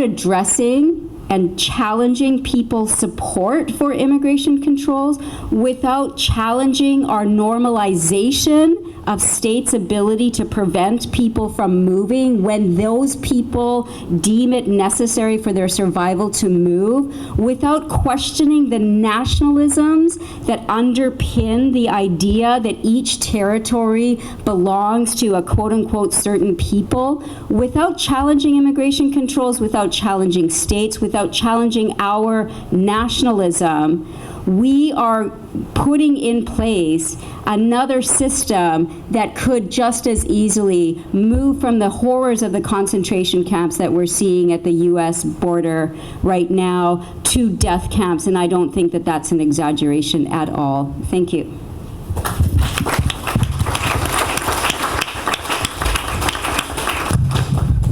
addressing and challenging people's support for immigration controls, without challenging our normalization of states' ability to prevent people from moving when those people deem it necessary for their survival to move, without questioning the nationalisms that underpin the idea that each territory belongs to a quote-unquote certain people, without challenging immigration controls, without challenging states, without challenging our nationalism, we are putting in place another system that could just as easily move from the horrors of the concentration camps that we're seeing at the U.S. border right now to death camps, and I don't think that that's an exaggeration at all. Thank you.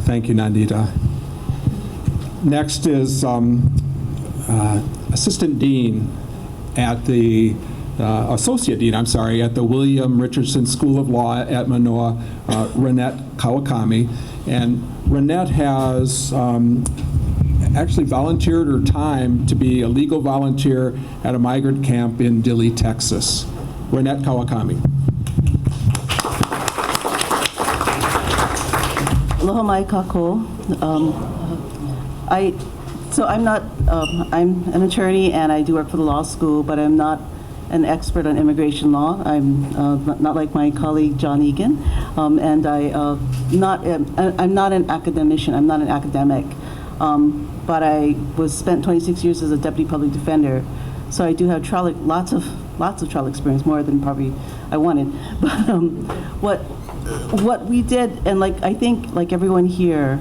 Thank you, Nandita. Next is Assistant Dean at the Associate Dean, at the William Richardson School of Law at Manoa, Renette Kawakami. And Renette has actually volunteered her time to be a legal volunteer at a migrant camp in Dilley, Texas. Renette Kawakami. Aloha mai kako. I'm an attorney and I do work for the law school, but I'm not an expert on immigration law. I'm not like my colleague John Egan, and I'm not an academician. I'm not an academic, but I spent 26 years as a deputy public defender, so I do have lots of trial experience, more than probably I wanted. But what we did, and I think like everyone here,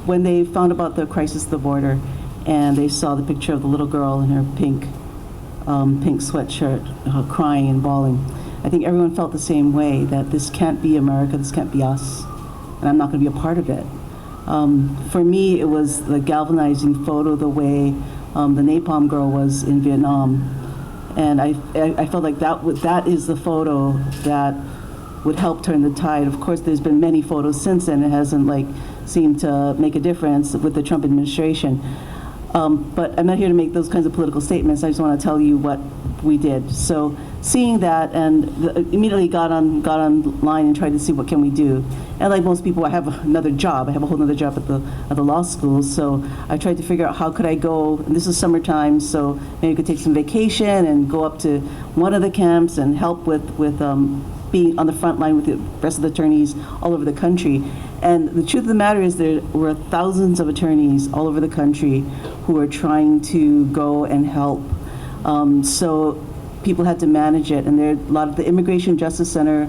when they found about the crisis at the border, and they saw the picture of the little girl in her pink sweatshirt, crying and bawling, I think everyone felt the same way, that this can't be America, this can't be us, and I'm not going to be a part of it. For me, it was the galvanizing photo, the way the napalm girl was in Vietnam, and I felt like that is the photo that would help turn the tide. Of course, there's been many photos since then. It hasn't seemed to make a difference with the Trump administration. But I'm not here to make those kinds of political statements. I just want to tell you what we did. So seeing that, and immediately got online and tried to see what can we do. And like most people, I have another job. I have a whole other job at the law school. So I tried to figure out how could I go. And this is summertime, so maybe I could take some vacation and go up to one of the camps and help with being on the front line with the rest of the attorneys all over the country. And the truth of the matter is there were thousands of attorneys all over the country who are trying to go and help. So people had to manage it. And there are a lot of the Immigration Justice Center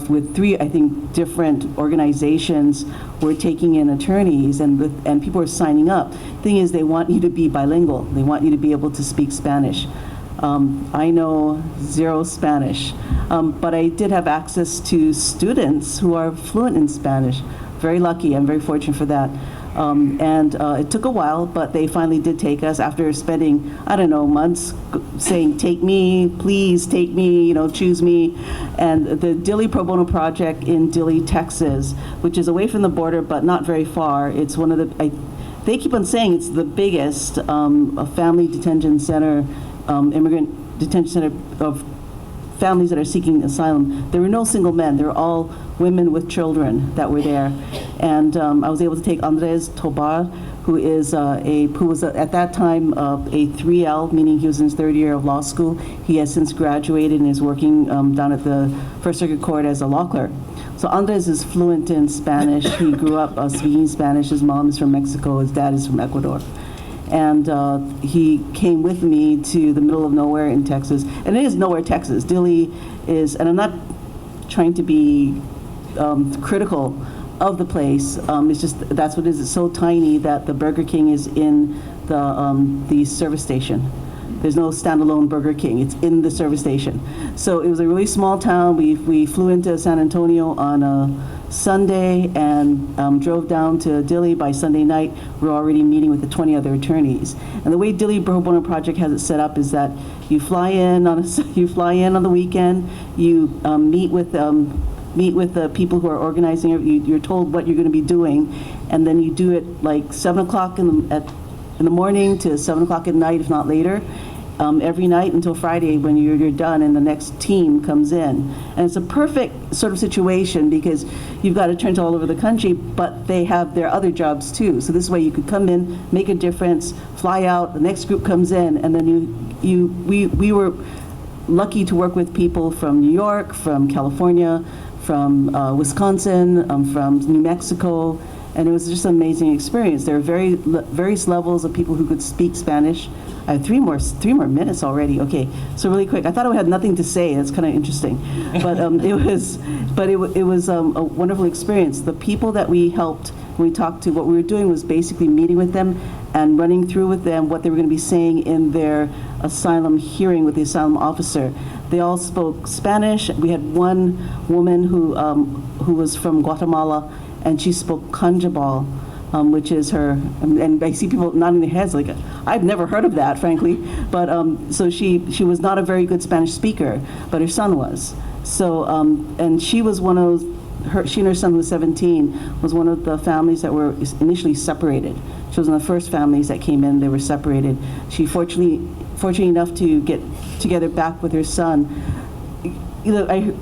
with 3, I think, different organizations were taking in attorneys, and people are signing up. The thing is, they want you to be bilingual. They want you to be able to speak Spanish. I know zero Spanish, but I did have access to students who are fluent in Spanish. Very lucky, I'm very fortunate for that. And it took a while, but they finally did take us after spending, I don't know, months saying, take me, please take me, you know, choose me. And the Dilley Pro Bono Project in Dilley, Texas, which is away from the border, but not very far. It's one of the, they keep on saying it's the biggest family detention center, immigrant detention center of families that are seeking asylum. There were no single men. They were all women with children that were there. And I was able to take Andres Tobar, who was at that time a 3L, meaning he was in his third year of law school. He has since graduated and is working down at the First Circuit Court as a law clerk. So Andres is fluent in Spanish. He grew up speaking Spanish. His mom is from Mexico. His dad is from Ecuador. And he came with me to the middle of nowhere in Texas. And it is nowhere, Texas. Dilley is, and I'm not trying to be critical of the place. It's just, that's what it is. It's so tiny that the Burger King is in the service station. There's no standalone Burger King. It's in the service station. So it was a really small town. We flew into San Antonio on a Sunday and drove down to Dilley. By Sunday night, we're already meeting with the 20 other attorneys. And the way Dilley Pro Bono Project has it set up is that you fly in on the weekend. You meet with the people who are organizing it. You're told what you're going to be doing, and then you do it like 7 o'clock in the morning to 7 o'clock at night, if not later. Every night until Friday when you're done and the next team comes in. And it's a perfect sort of situation because you've got attorneys all over the country, but they have their other jobs too. So this way you could come in, make a difference, fly out, the next group comes in, and then we were lucky to work with people from New York, from California, from Wisconsin, from New Mexico, and it was just an amazing experience. There are various levels of people who could speak Spanish. I have three more minutes already. Okay, so really quick. I thought I had nothing to say. That's kind of interesting, but it was a wonderful experience. The people that we helped, we talked to, what we were doing was basically meeting with them and running through with them what they were going to be saying in their asylum hearing with the asylum officer. They all spoke Spanish. We had one woman who was from Guatemala, and she spoke Kanjabal, which is her, and I see people nodding their heads like, I've never heard of that, frankly. But so she was not a very good Spanish speaker, but her son was. So, and she was one of she and her son, who was 17, was one of the families that were initially separated. She was one of the first families that came in. They were separated. She fortunately enough to get together back with her son. You know,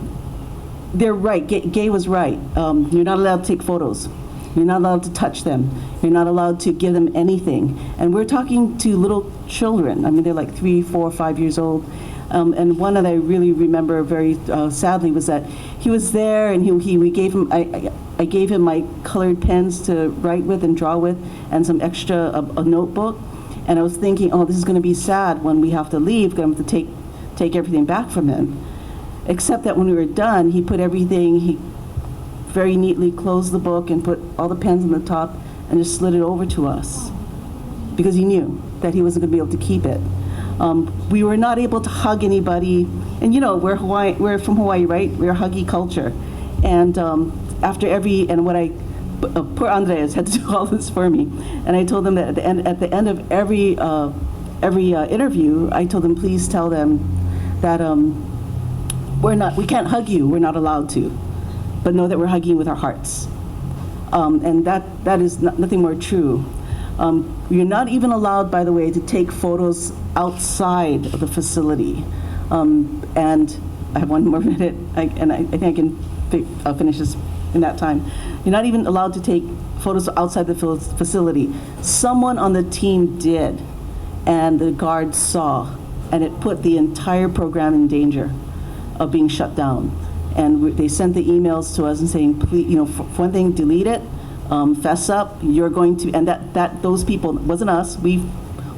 they're right. Gay was right. You're not allowed to take photos. You're not allowed to touch them. You're not allowed to give them anything. And we're talking to little children. I mean, they're like 3, 4, 5 years old. And one that I really remember very sadly was that he was there, and we gave him, I gave him my colored pens to write with and draw with, and some extra, a notebook. And I was thinking, oh, this is going to be sad when we have to leave, going to have to take everything back from him. Except that when we were done, he put everything, he very neatly closed the book and put all the pens on the top and just slid it over to us because he knew that he wasn't going to be able to keep it. We were not able to hug anybody, and you know, we're from Hawaii, right? We're a huggy culture. And after poor Andres had to do all this for me, and I told them that at the end of every interview, I told them, please tell them that we can't hug you, we're not allowed to, but know that we're hugging with our hearts. And that is nothing more true. You're not even allowed, by the way, to take photos outside of the facility. And I have one more minute, and I think I can finish this in that time. You're not even allowed to take photos outside the facility. Someone on the team did, and the guards saw, and it put the entire program in danger of being shut down. And they sent the emails to us and saying, please, you know, for one thing, delete it, fess up, you're going to, and that those people, wasn't us, we're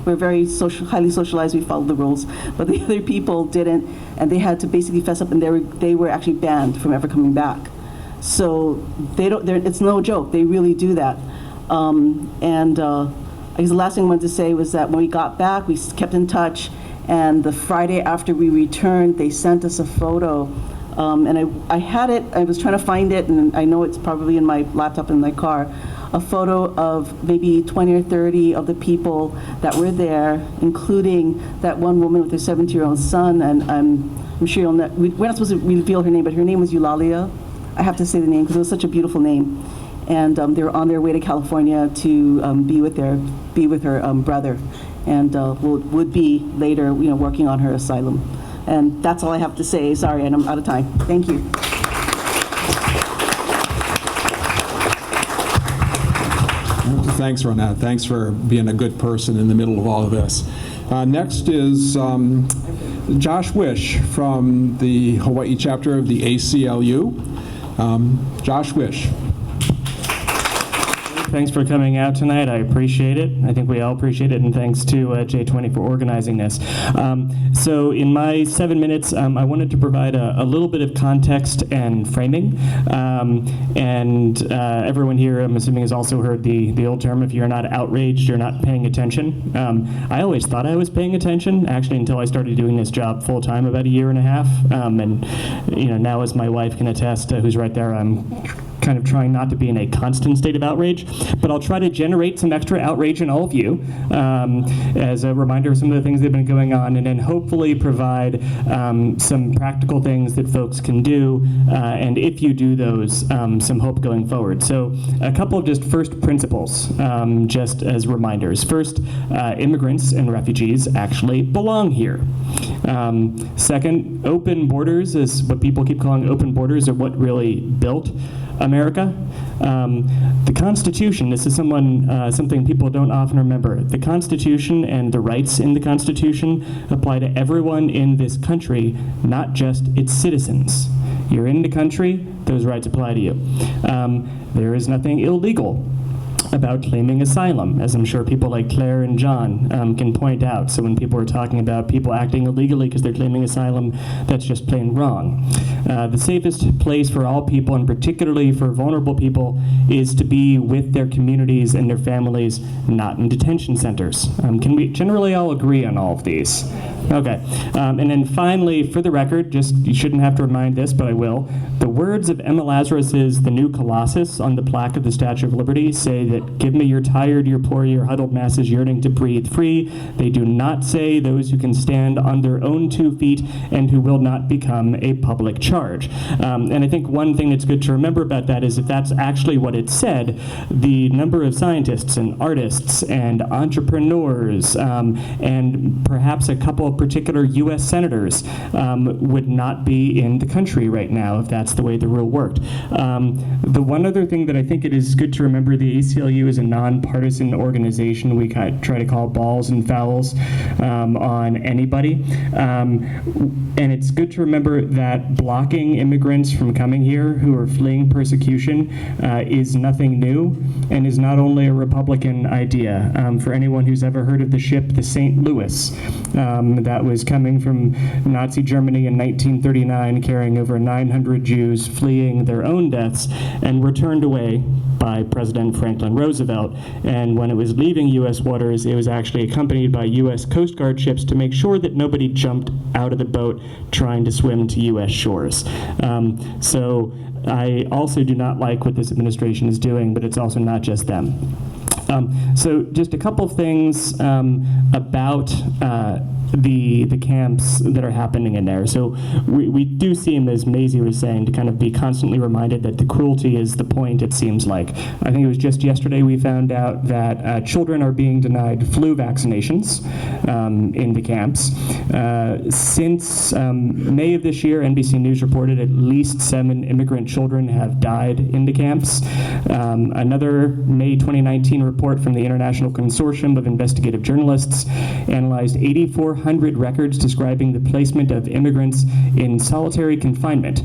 very highly socialized, we followed the rules, but the other people didn't, and they had to basically fess up, and they were actually banned from ever coming back. So it's no joke, they really do that. I guess the last thing I wanted to say was that when we got back, we kept in touch, And the Friday after we returned, they sent us a photo. And I had it, I was trying to find it, and I know it's probably in my laptop in my car, a photo of maybe 20 or 30 of the people that were there, including that one woman with her 17-year-old son, and I'm sure you'll know, we're not supposed to reveal her name, but her name was Eulalia. I have to say the name because it was such a beautiful name. And they were on their way to California to be with her brother, and would be later, working on her asylum. And that's all I have to say. Sorry, and I'm out of time. Thank you. Thanks, Ronette. Thanks for being a good person in the middle of all of this. Next is Josh Wish from the Hawaii chapter of the ACLU. Josh Wish. Thanks for coming out tonight. I appreciate it. I think we all appreciate it, and thanks to J20 for organizing this. So in my 7 minutes, I wanted to provide a little bit of context and framing. Everyone here, I'm assuming, has also heard the old term, if you're not outraged, you're not paying attention. I always thought I was paying attention, actually, until I started doing this job full-time about a year and a half. Now, as my wife can attest, who's right there, I'm kind of trying not to be in a constant state of outrage, but I'll try to generate some extra outrage in all of you as a reminder of some of the things that have been going on, and then hopefully provide some practical things that folks can do, and if you do those, some hope going forward. So a couple of just first principles, just as reminders. First, immigrants and refugees actually belong here. Second, open borders is what people keep calling open borders, are what really built America. The Constitution, this is something people don't often remember. The Constitution and the rights in the Constitution apply to everyone in this country, not just its citizens. You're in the country, those rights apply to you. There is nothing illegal about claiming asylum, as I'm sure people like Claire and John can point out. So when people are talking about people acting illegally because they're claiming asylum, that's just plain wrong. The safest place for all people, and particularly for vulnerable people, is to be with their communities and their families, not in detention centers. Can we generally all agree on all of these? Okay. And then finally, for the record, you shouldn't have to remind this, but I will. The words of Emma Lazarus's The New Colossus on the plaque of the Statue of Liberty say that, "Give me your tired, your poor, your huddled masses yearning to breathe free." They do not say those who can stand on their own 2 feet and who will not become a public charge. And I think one thing that's good to remember about that is if that's actually what it said, the number of scientists and artists and entrepreneurs and perhaps a couple of particular U.S. senators would not be in the country right now if that's the way the rule worked. The one other thing that I think it is good to remember, the ACLU is a nonpartisan organization. We try to call balls and fouls on anybody. And it's good to remember that blocking immigrants from coming here who are fleeing persecution is nothing new, and is not only a Republican idea. For anyone who's ever heard of the ship, the St. Louis, that was coming from Nazi Germany in 1939, carrying over 900 Jews fleeing their own deaths, and were turned away by President Franklin Roosevelt. And when it was leaving U.S. waters, it was actually accompanied by U.S. Coast Guard ships to make sure that nobody jumped out of the boat trying to swim to U.S. shores. So I also do not like what this administration is doing, but it's also not just them. So just a couple of things about the camps that are happening in there. So we do seem, as Maisie was saying, to kind of be constantly reminded that the cruelty is the point, it seems like. I think it was just yesterday we found out that children are being denied flu vaccinations in the camps. Since May of this year, NBC News reported at least 7 immigrant children have died in the camps. Another May 2019 report from the International Consortium of Investigative Journalists analyzed 8,400 records describing the placement of immigrants in solitary confinement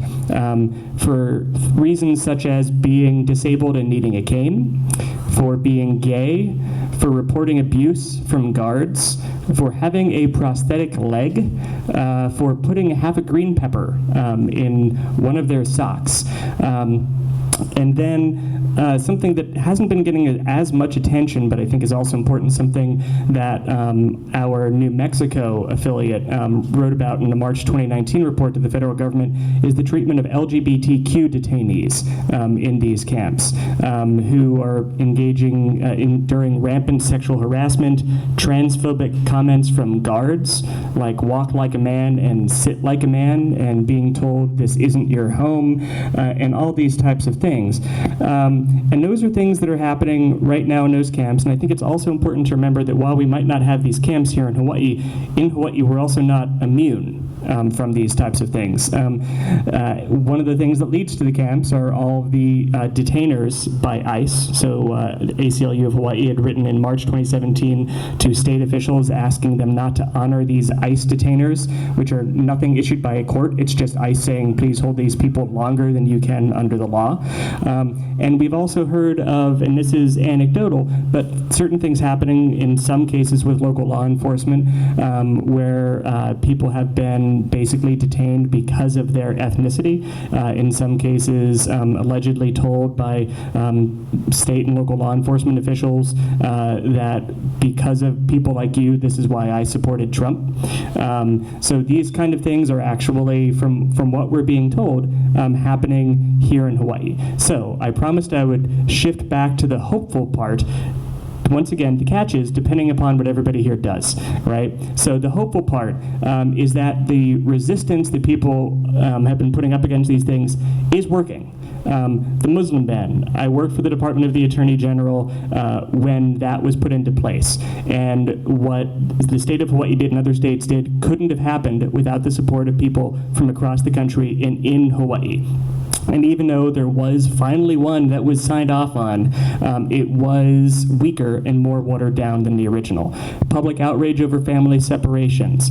for reasons such as being disabled and needing a cane, for being gay, for reporting abuse from guards, for having a prosthetic leg, for putting half a green pepper in one of their socks. And then something that hasn't been getting as much attention, but I think is also important, something that our New Mexico affiliate wrote about in the March 2019 report to the federal government, is the treatment of LGBTQ detainees in these camps, who are engaging during rampant sexual harassment, transphobic comments from guards, like walk like a man and sit like a man, and being told this isn't your home, and all these types of things. And those are things that are happening right now in those camps, and I think it's also important to remember that while we might not have these camps here in Hawaii we're also not immune from these types of things. One of the things that leads to the camps are all of the detainers by ICE. So the ACLU of Hawaii had written in March 2017 to state officials asking them not to honor these ICE detainers, which are nothing issued by a court. It's just ICE saying, please hold these people longer than you can under the law. And we've also heard of, and this is anecdotal, but certain things happening in some cases with local law enforcement where people have been basically detained because of their ethnicity. In some cases, allegedly told by state and local law enforcement officials that because of people like you, this is why I supported Trump. So these kind of things are actually, from what we're being told, happening here in Hawaii. So I promised I would shift back to the hopeful part. Once again, the catch is depending upon what everybody here does, right? So the hopeful part is that the resistance that people have been putting up against these things is working. The Muslim ban, I worked for the Department of the Attorney General when that was put into place. And what the state of Hawaii did and other states did couldn't have happened without the support of people from across the country in Hawaii. And even though there was finally one that was signed off on, it was weaker and more watered down than the original. Public outrage over family separations,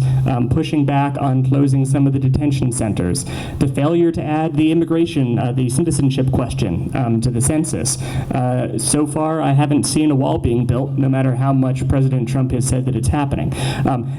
pushing back on closing some of the detention centers, the failure to add the immigration, the citizenship question to the census. So far, I haven't seen a wall being built, no matter how much President Trump has said that it's happening.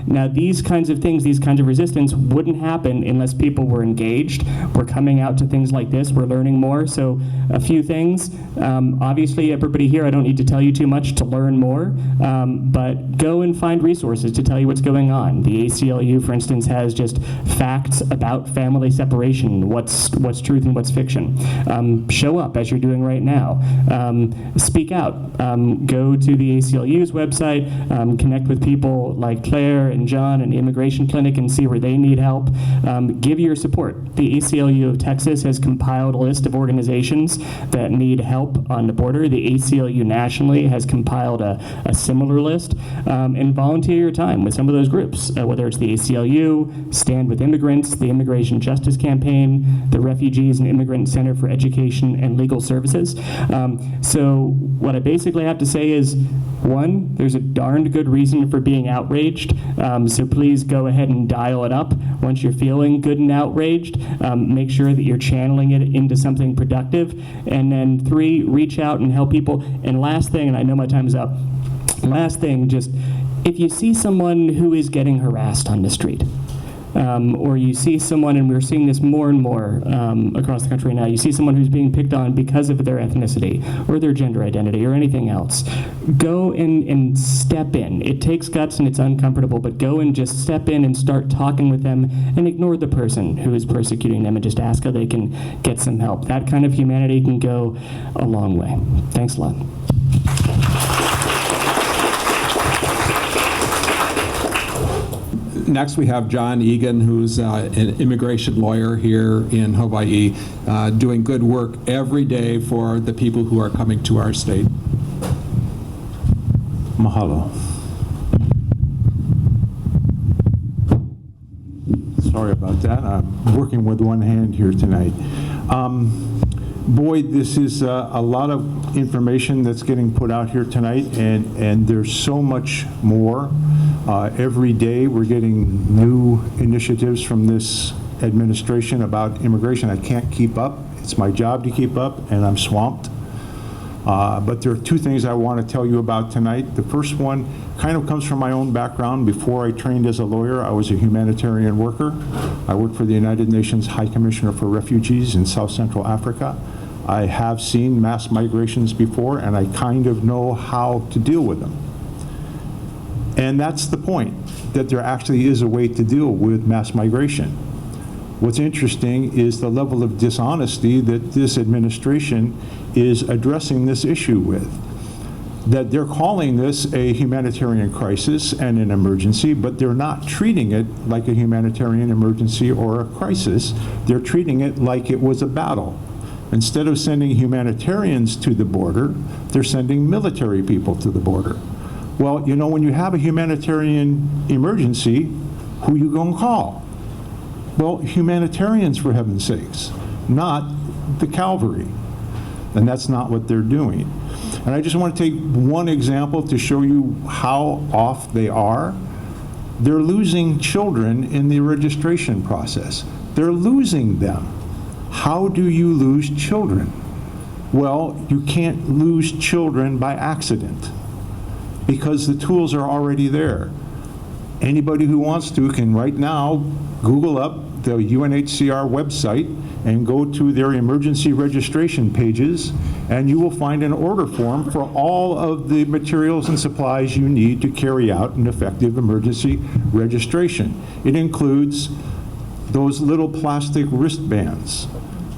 Now, these kinds of things, these kinds of resistance wouldn't happen unless people were engaged. We're coming out to things like this. We're learning more. So a few things. Obviously, everybody here, I don't need to tell you too much to learn more, but go and find resources to tell you what's going on. The ACLU, for instance, has just facts about family separation, what's truth and what's fiction. Show up as you're doing right now. Speak out. Go to the ACLU's website, connect with people like Claire and John and the Immigration Clinic and see where they need help. Give your support. The ACLU of Texas has compiled a list of organizations that need help on the border. The ACLU nationally has compiled a similar list, and volunteer your time with some of those groups, whether it's the ACLU, Stand With Immigrants, the Immigration Justice Campaign, the Refugees and Immigrant Center for Education and Legal Services. So what I basically have to say is, one, there's a darned good reason for being outraged, so please go ahead and dial it up. Once you're feeling good and outraged, make sure that you're channeling it into something productive. And then 3, reach out and help people. And last thing, and I know my time is up, last thing, just if you see someone who is getting harassed on the street, or you see someone, and we're seeing this more and more across the country now, you see someone who's being picked on because of their ethnicity or their gender identity or anything else, go and step in. It takes guts and it's uncomfortable, but go and just step in and start talking with them and ignore the person who is persecuting them and just ask how they can get some help. That kind of humanity can go a long way. Thanks a lot. Next, we have John Egan, who's an immigration lawyer here in Hawaii, doing good work every day for the people who are coming to our state. Mahalo. Sorry about that. I'm working with one hand here tonight. Boy, this is a lot of information that's getting put out here tonight, and there's so much more. Every day we're getting new initiatives from this administration about immigration. I can't keep up. It's my job to keep up, and I'm swamped. But there are 2 things I want to tell you about tonight. The first one kind of comes from my own background. Before I trained as a lawyer, I was a humanitarian worker. I worked for the United Nations High Commissioner for Refugees in South Central Africa. I have seen mass migrations before, and I kind of know how to deal with them. And that's the point, that there actually is a way to deal with mass migration. What's interesting is the level of dishonesty that this administration is addressing this issue with. That they're calling this a humanitarian crisis and an emergency, but they're not treating it like a humanitarian emergency or a crisis. They're treating it like it was a battle. Instead of sending humanitarians to the border, they're sending military people to the border. Well, you know, when you have a humanitarian emergency, who you gonna call? Well, humanitarians, for heaven's sakes, not the cavalry. And that's not what they're doing. And I just want to take one example to show you how off they are. They're losing children in the registration process. They're losing them. How do you lose children? Well, you can't lose children by accident because the tools are already there. Anybody who wants to can right now Google up the UNHCR website and go to their emergency registration pages, and you will find an order form for all of the materials and supplies you need to carry out an effective emergency registration. It includes those little plastic wristbands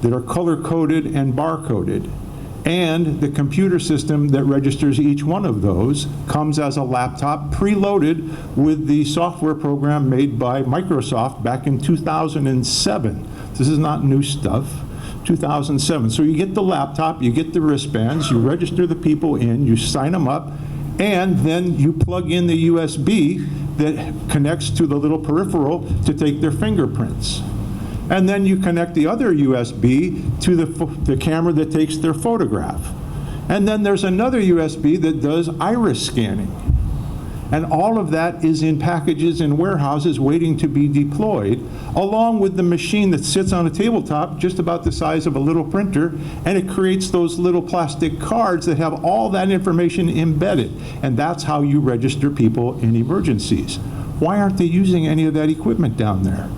that are color-coded and bar-coded. And the computer system that registers each one of those comes as a laptop preloaded with the software program made by Microsoft back in 2007. This is not new stuff, 2007. So you get the laptop, you get the wristbands, you register the people in, you sign them up, and then you plug in the USB that connects to the little peripheral to take their fingerprints. And then you connect the other USB to the camera that takes their photograph. And then there's another USB that does iris scanning. And all of that is in packages in warehouses waiting to be deployed, along with the machine that sits on a tabletop just about the size of a little printer, and it creates those little plastic cards that have all that information embedded. And that's how you register people in emergencies. Why aren't they using any of that equipment down there?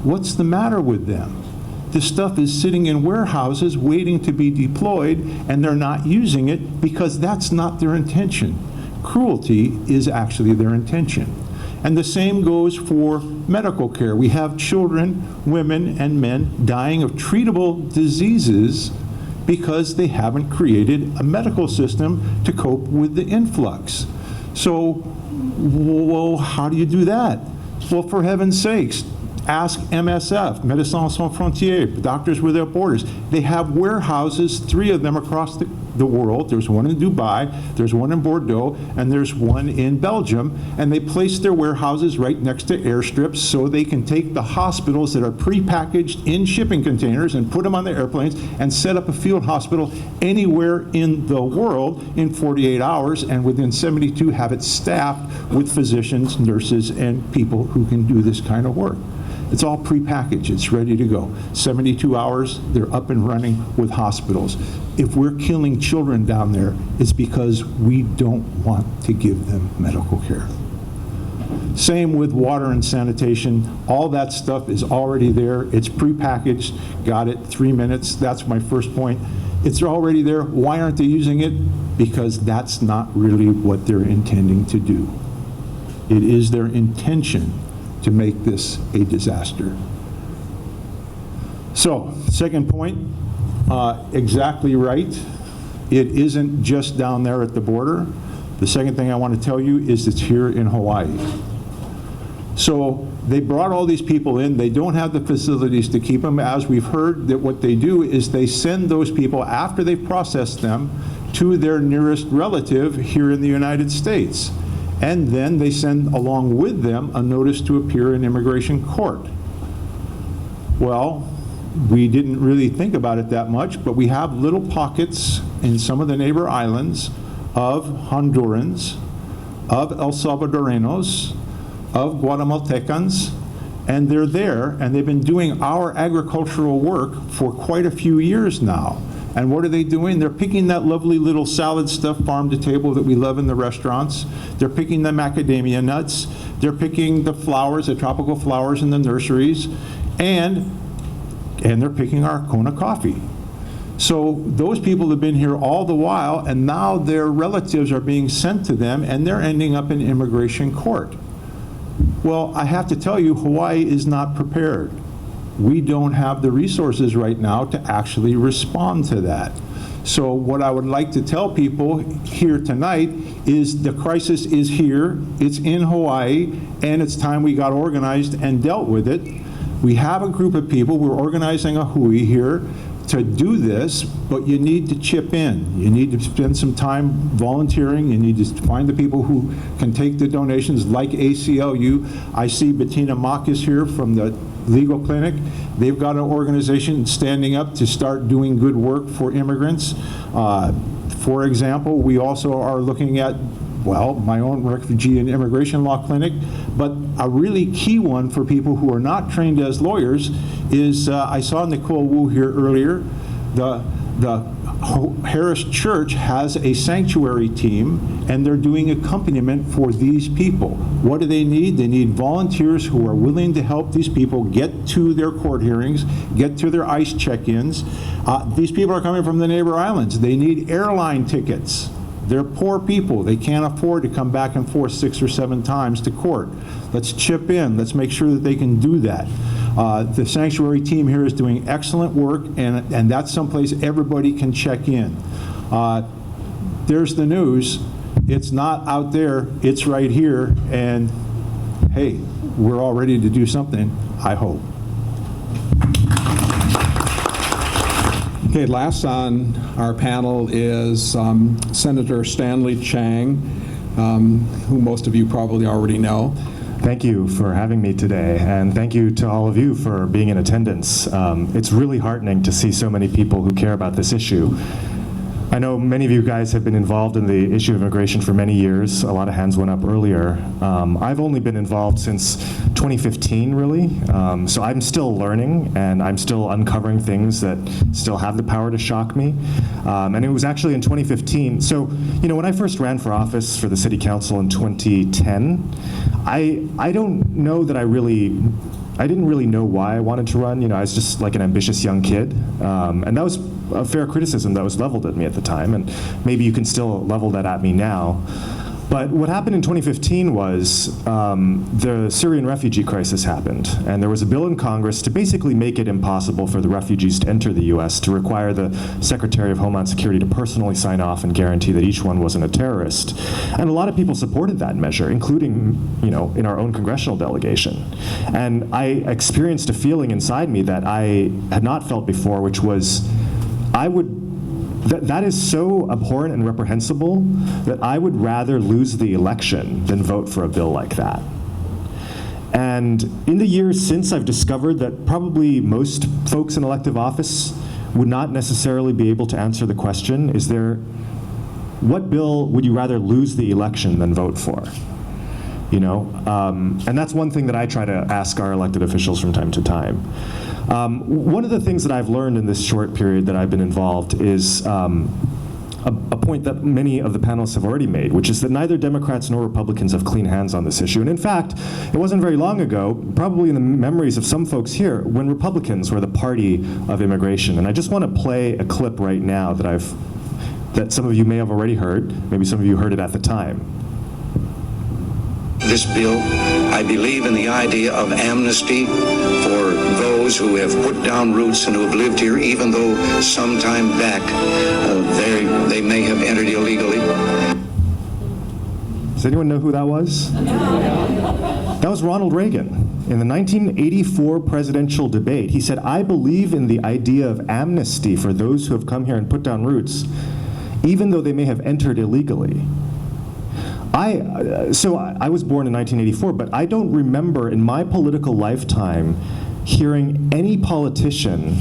What's the matter with them? This stuff is sitting in warehouses waiting to be deployed, and they're not using it because that's not their intention. Cruelty is actually their intention. And the same goes for medical care. We have children, women, and men dying of treatable diseases because they haven't created a medical system to cope with the influx. So, well, how do you do that? Well, for heaven's sakes, ask MSF, Médecins Sans Frontières, Doctors Without Borders. They have warehouses, 3 of them across the world. There's one in Dubai, there's one in Bordeaux, and there's one in Belgium. And they place their warehouses right next to airstrips so they can take the hospitals that are prepackaged in shipping containers and put them on the airplanes and set up a field hospital anywhere in the world in 48 hours, and within 72 have it staffed with physicians, nurses, and people who can do this kind of work. It's all prepackaged, it's ready to go. 72 hours, they're up and running with hospitals. If we're killing children down there, it's because we don't want to give them medical care. Same with water and sanitation. All that stuff is already there. It's prepackaged. Got it, 3 minutes. That's my first point. It's already there. Why aren't they using it? Because that's not really what they're intending to do. It is their intention to make this a disaster. So, second point, exactly right. It isn't just down there at the border. The second thing I want to tell you is it's here in Hawaii. So they brought all these people in. They don't have the facilities to keep them. As we've heard, that what they do is they send those people, after they've processed them, to their nearest relative here in the United States. And then they send along with them a notice to appear in immigration court. Well, we didn't really think about it that much, but we have little pockets in some of the neighbor islands of Hondurans, of El Salvadoreños, of Guatemaltecans, and they're there, and they've been doing our agricultural work for quite a few years now. And what are they doing? They're picking that lovely little salad stuff farm to table that we love in the restaurants. They're picking the macadamia nuts. They're picking the flowers, the tropical flowers in the nurseries. And they're picking our Kona coffee. So those people have been here all the while, and now their relatives are being sent to them, and they're ending up in immigration court. Well, I have to tell you, Hawaii is not prepared. We don't have the resources right now to actually respond to that. So what I would like to tell people here tonight is the crisis is here, it's in Hawaii, and it's time we got organized and dealt with it. We have a group of people, we're organizing a hui here to do this, but you need to chip in. You need to spend some time volunteering. You need to find the people who can take the donations, like ACLU. I see Bettina Mock is here from the Legal Clinic. They've got an organization standing up to start doing good work for immigrants. For example, we also are looking at, well, my own refugee and immigration law clinic, but a really key one for people who are not trained as lawyers is, I saw Nicole Wu here earlier, the Harris Church has a sanctuary team, and they're doing accompaniment for these people. What do they need? They need volunteers who are willing to help these people get to their court hearings, get to their ICE check-ins. These people are coming from the neighbor islands. They need airline tickets. They're poor people. They can't afford to come back and forth 6 or 7 times to court. Let's chip in. Let's make sure that they can do that. The sanctuary team here is doing excellent work, and that's someplace everybody can check in. There's the news. It's not out there. It's right here. And hey, we're all ready to do something, I hope. Okay, last on our panel is Senator Stanley Chang, who most of you probably already know. Thank you for having me today, and thank you to all of you for being in attendance. It's really heartening to see so many people who care about this issue. I know many of you guys have been involved in the issue of immigration for many years. A lot of hands went up earlier. I've only been involved since 2015, really. So I'm still learning, and I'm still uncovering things that still have the power to shock me. And it was actually in 2015. So, you know, when I first ran for office for the city council in 2010, I don't know that I didn't really know why I wanted to run. You know, I was just like an ambitious young kid. And that was a fair criticism that was leveled at me at the time, and maybe you can still level that at me now. But what happened in 2015 was the Syrian refugee crisis happened, and there was a bill in Congress to basically make it impossible for the refugees to enter the U.S., to require the Secretary of Homeland Security to personally sign off and guarantee that each one wasn't a terrorist. And a lot of people supported that measure, including, you know, in our own congressional delegation. And I experienced a feeling inside me that I had not felt before, which was that is so abhorrent and reprehensible that I would rather lose the election than vote for a bill like that. And in the years since, I've discovered that probably most folks in elective office would not necessarily be able to answer the question, what bill would you rather lose the election than vote for? You know, and that's one thing that I try to ask our elected officials from time to time. One of the things that I've learned in this short period that I've been involved is a point that many of the panelists have already made, which is that neither Democrats nor Republicans have clean hands on this issue. And in fact, it wasn't very long ago, probably in the memories of some folks here, when Republicans were the party of immigration. And I just want to play a clip right now that some of you may have already heard. Maybe some of you heard it at the time. This bill, I believe in the idea of amnesty for those who have put down roots and who have lived here, even though sometime back they may have entered illegally. Does anyone know who that was? That was Ronald Reagan. In the 1984 presidential debate, he said, "I believe in the idea of amnesty for those who have come here and put down roots, even though they may have entered illegally." So I was born in 1984, but I don't remember in my political lifetime hearing any politician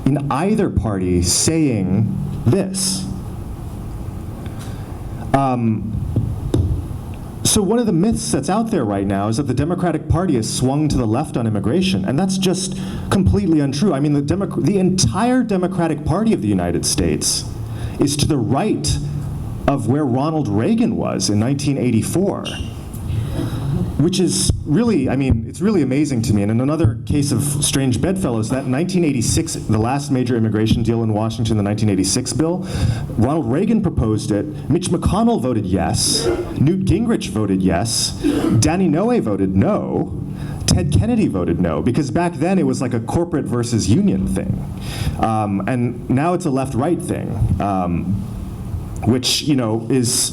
in either party saying this. So one of the myths that's out there right now is that the Democratic Party has swung to the left on immigration, and that's just completely untrue. I mean, the entire Democratic Party of the United States is to the right of where Ronald Reagan was in 1984, which is really, I mean, it's really amazing to me. And in another case of strange bedfellows, that 1986, the last major immigration deal in Washington, the 1986 bill, Ronald Reagan proposed it, Mitch McConnell voted yes, Newt Gingrich voted yes, Danny Noe voted no, Ted Kennedy voted no, because back then it was like a corporate versus union thing. And now it's a left-right thing, which, you know, is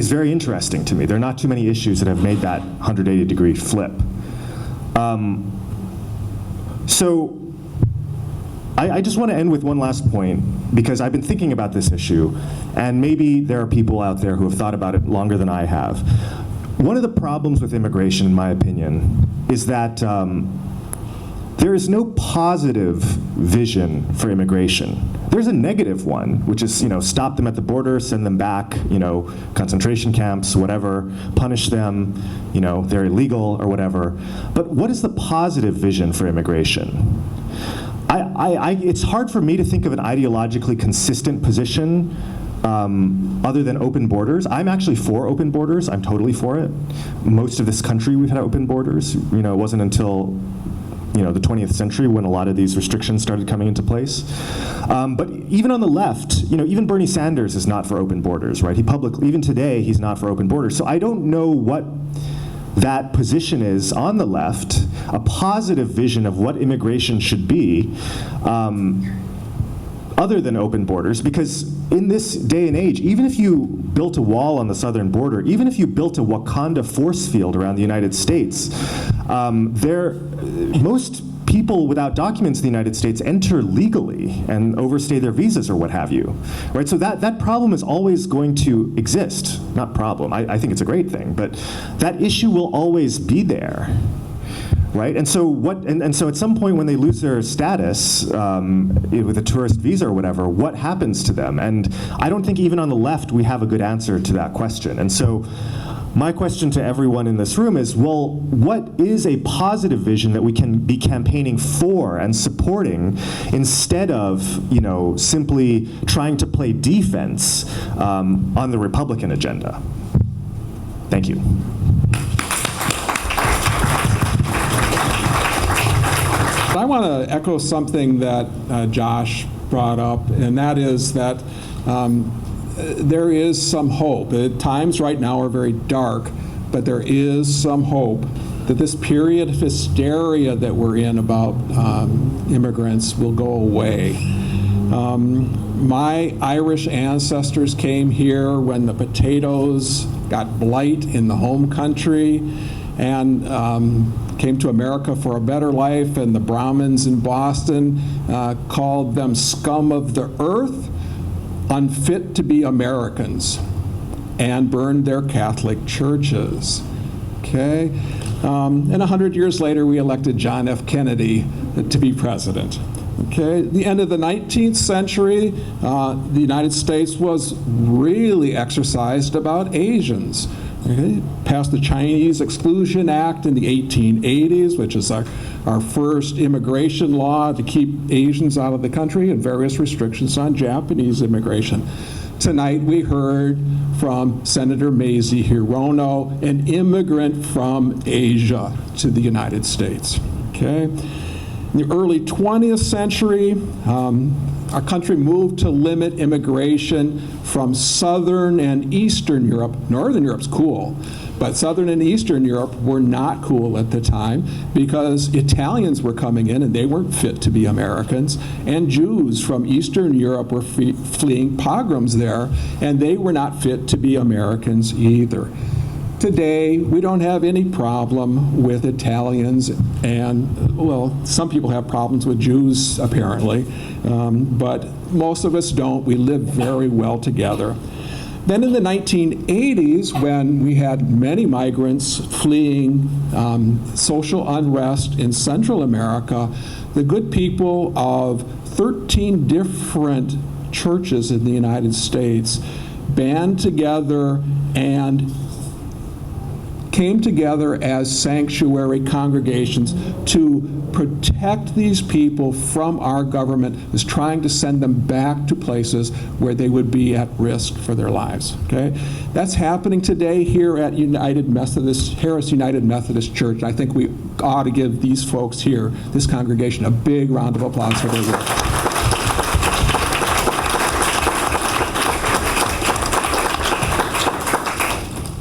very interesting to me. There are not too many issues that have made that 180-degree flip. So I just want to end with one last point, because I've been thinking about this issue, and maybe there are people out there who have thought about it longer than I have. One of the problems with immigration, in my opinion, is that there is no positive vision for immigration. There's a negative one, which is, you know, stop them at the border, send them back, you know, concentration camps, whatever, punish them, you know, they're illegal or whatever. But what is the positive vision for immigration? It's hard for me to think of an ideologically consistent position other than open borders. I'm actually for open borders. I'm totally for it. Most of this country we've had open borders. You know, it wasn't until, you know, the 20th century when a lot of these restrictions started coming into place. But even on the left, you know, even Bernie Sanders is not for open borders, right? Even today, he's not for open borders. So I don't know what that position is on the left, a positive vision of what immigration should be, other than open borders, because in this day and age, even if you built a wall on the southern border, even if you built a Wakanda force field around the United States, most people without documents in the United States enter legally and overstay their visas or what have you, right? So that problem is always going to exist. Not problem, I think it's a great thing, but that issue will always be there. Right, and so so at some point when they lose their status with a tourist visa or whatever, what happens to them? And I don't think even on the left we have a good answer to that question. And so my question to everyone in this room is, well, what is a positive vision that we can be campaigning for and supporting instead of, you know, simply trying to play defense on the Republican agenda? Thank you. I want to echo something that Josh brought up, and that is that there is some hope. Times right now are very dark, but there is some hope that this period of hysteria that we're in about immigrants will go away. My Irish ancestors came here when the potatoes got blight in the home country, and came to America for a better life, and the Brahmins in Boston called them scum of the earth, unfit to be Americans, and burned their Catholic churches. Okay? And 100 years later, we elected John F. Kennedy to be president. Okay? At the end of the 19th century, the United States was really exercised about Asians. Okay. Passed the Chinese Exclusion Act in the 1880s, which is our first immigration law to keep Asians out of the country, and various restrictions on Japanese immigration. Tonight we heard from Senator Mazie Hirono, an immigrant from Asia to the United States. Okay. In the early 20th century, our country moved to limit immigration from Southern and Eastern Europe. Northern Europe's cool, but Southern and Eastern Europe were not cool at the time because Italians were coming in and they weren't fit to be Americans, and Jews from Eastern Europe were fleeing pogroms there, and they were not fit to be Americans either. Today, we don't have any problem with Italians, and, well, some people have problems with Jews, apparently, but most of us don't. We live very well together. Then in the 1980s, when we had many migrants fleeing social unrest in Central America, the good people of 13 different churches in the United States band together and came together as sanctuary congregations to protect these people from our government is trying to send them back to places where they would be at risk for their lives. Okay, that's happening today here at Harris United Methodist Church. I think we ought to give these folks here, this congregation, a big round of applause for their work.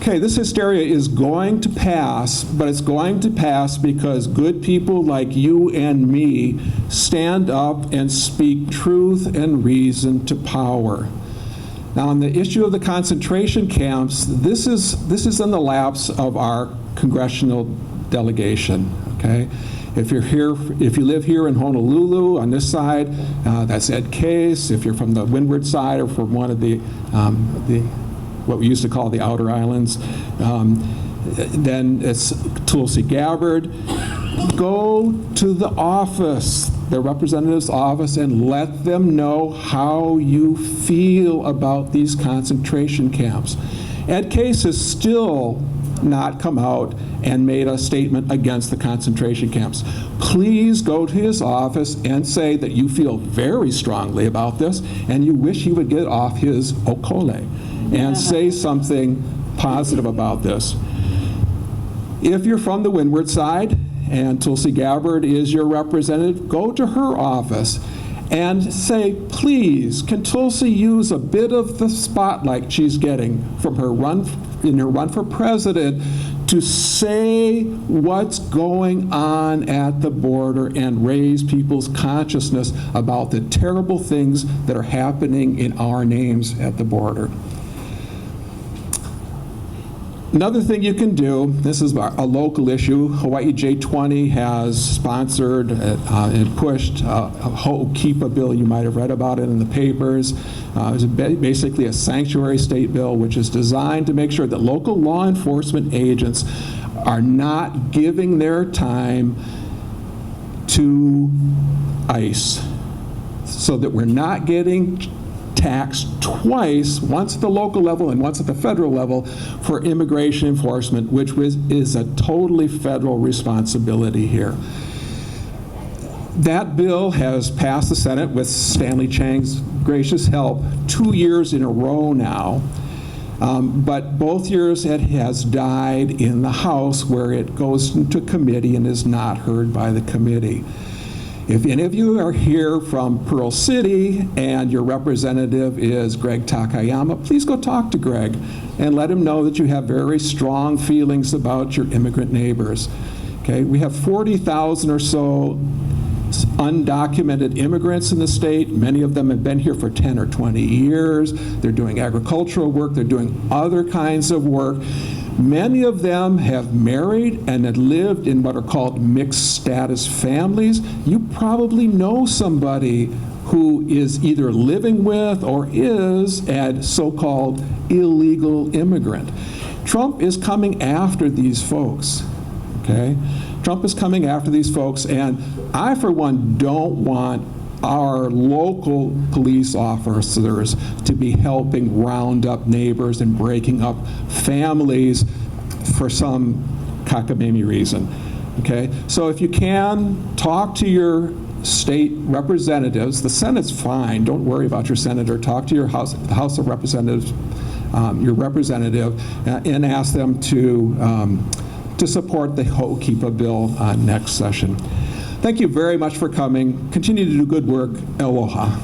Okay, this hysteria is going to pass, but it's going to pass because good people like you and me stand up and speak truth and reason to power. Now, on the issue of the concentration camps, this is in the laps of our congressional delegation. Okay, if you live here in Honolulu on this side, that's Ed Case. If you're from the Windward side or from one of the what we used to call the Outer Islands, then it's Tulsi Gabbard. Go to the office, the representative's office, and let them know how you feel about these concentration camps. Ed Case has still not come out and made a statement against the concentration camps. Please go to his office and say that you feel very strongly about this and you wish he would get off his okole and say something positive about this. If you're from the Windward side and Tulsi Gabbard is your representative, go to her office and say, please, can Tulsi use a bit of the spotlight she's getting from her run for president to say what's going on at the border and raise people's consciousness about the terrible things that are happening in our names at the border. Another thing you can do, this is a local issue, Hawaii J20 has sponsored and pushed a HOKIPA bill. You might have read about it in the papers. It's basically a sanctuary state bill which is designed to make sure that local law enforcement agents are not giving their time to ICE, so that we're not getting taxed twice, once at the local level and once at the federal level, for immigration enforcement, which is a totally federal responsibility here. That bill has passed the Senate with Stanley Chang's gracious help 2 years in a row now, but both years it has died in the House, where it goes into committee and is not heard by the committee. If any of you are here from Pearl City and your representative is Greg Takayama, please go talk to Greg and let him know that you have very strong feelings about your immigrant neighbors. Okay, we have 40,000 or so undocumented immigrants in the state. Many of them have been here for 10 or 20 years. They're doing agricultural work. They're doing other kinds of work. Many of them have married and have lived in what are called mixed status families. You probably know somebody who is either living with or is a so-called illegal immigrant. Trump is coming after these folks, okay? Trump is coming after these folks, and I, for one, don't want our local police officers to be helping round up neighbors and breaking up families for some cockamamie reason, okay? So if you can, talk to your state representatives. The Senate's fine, don't worry about your senator. Talk to your the House of Representatives, your representative, and ask them to support the HOKIPA bill next session. Thank you very much for coming. Continue to do good work. Aloha.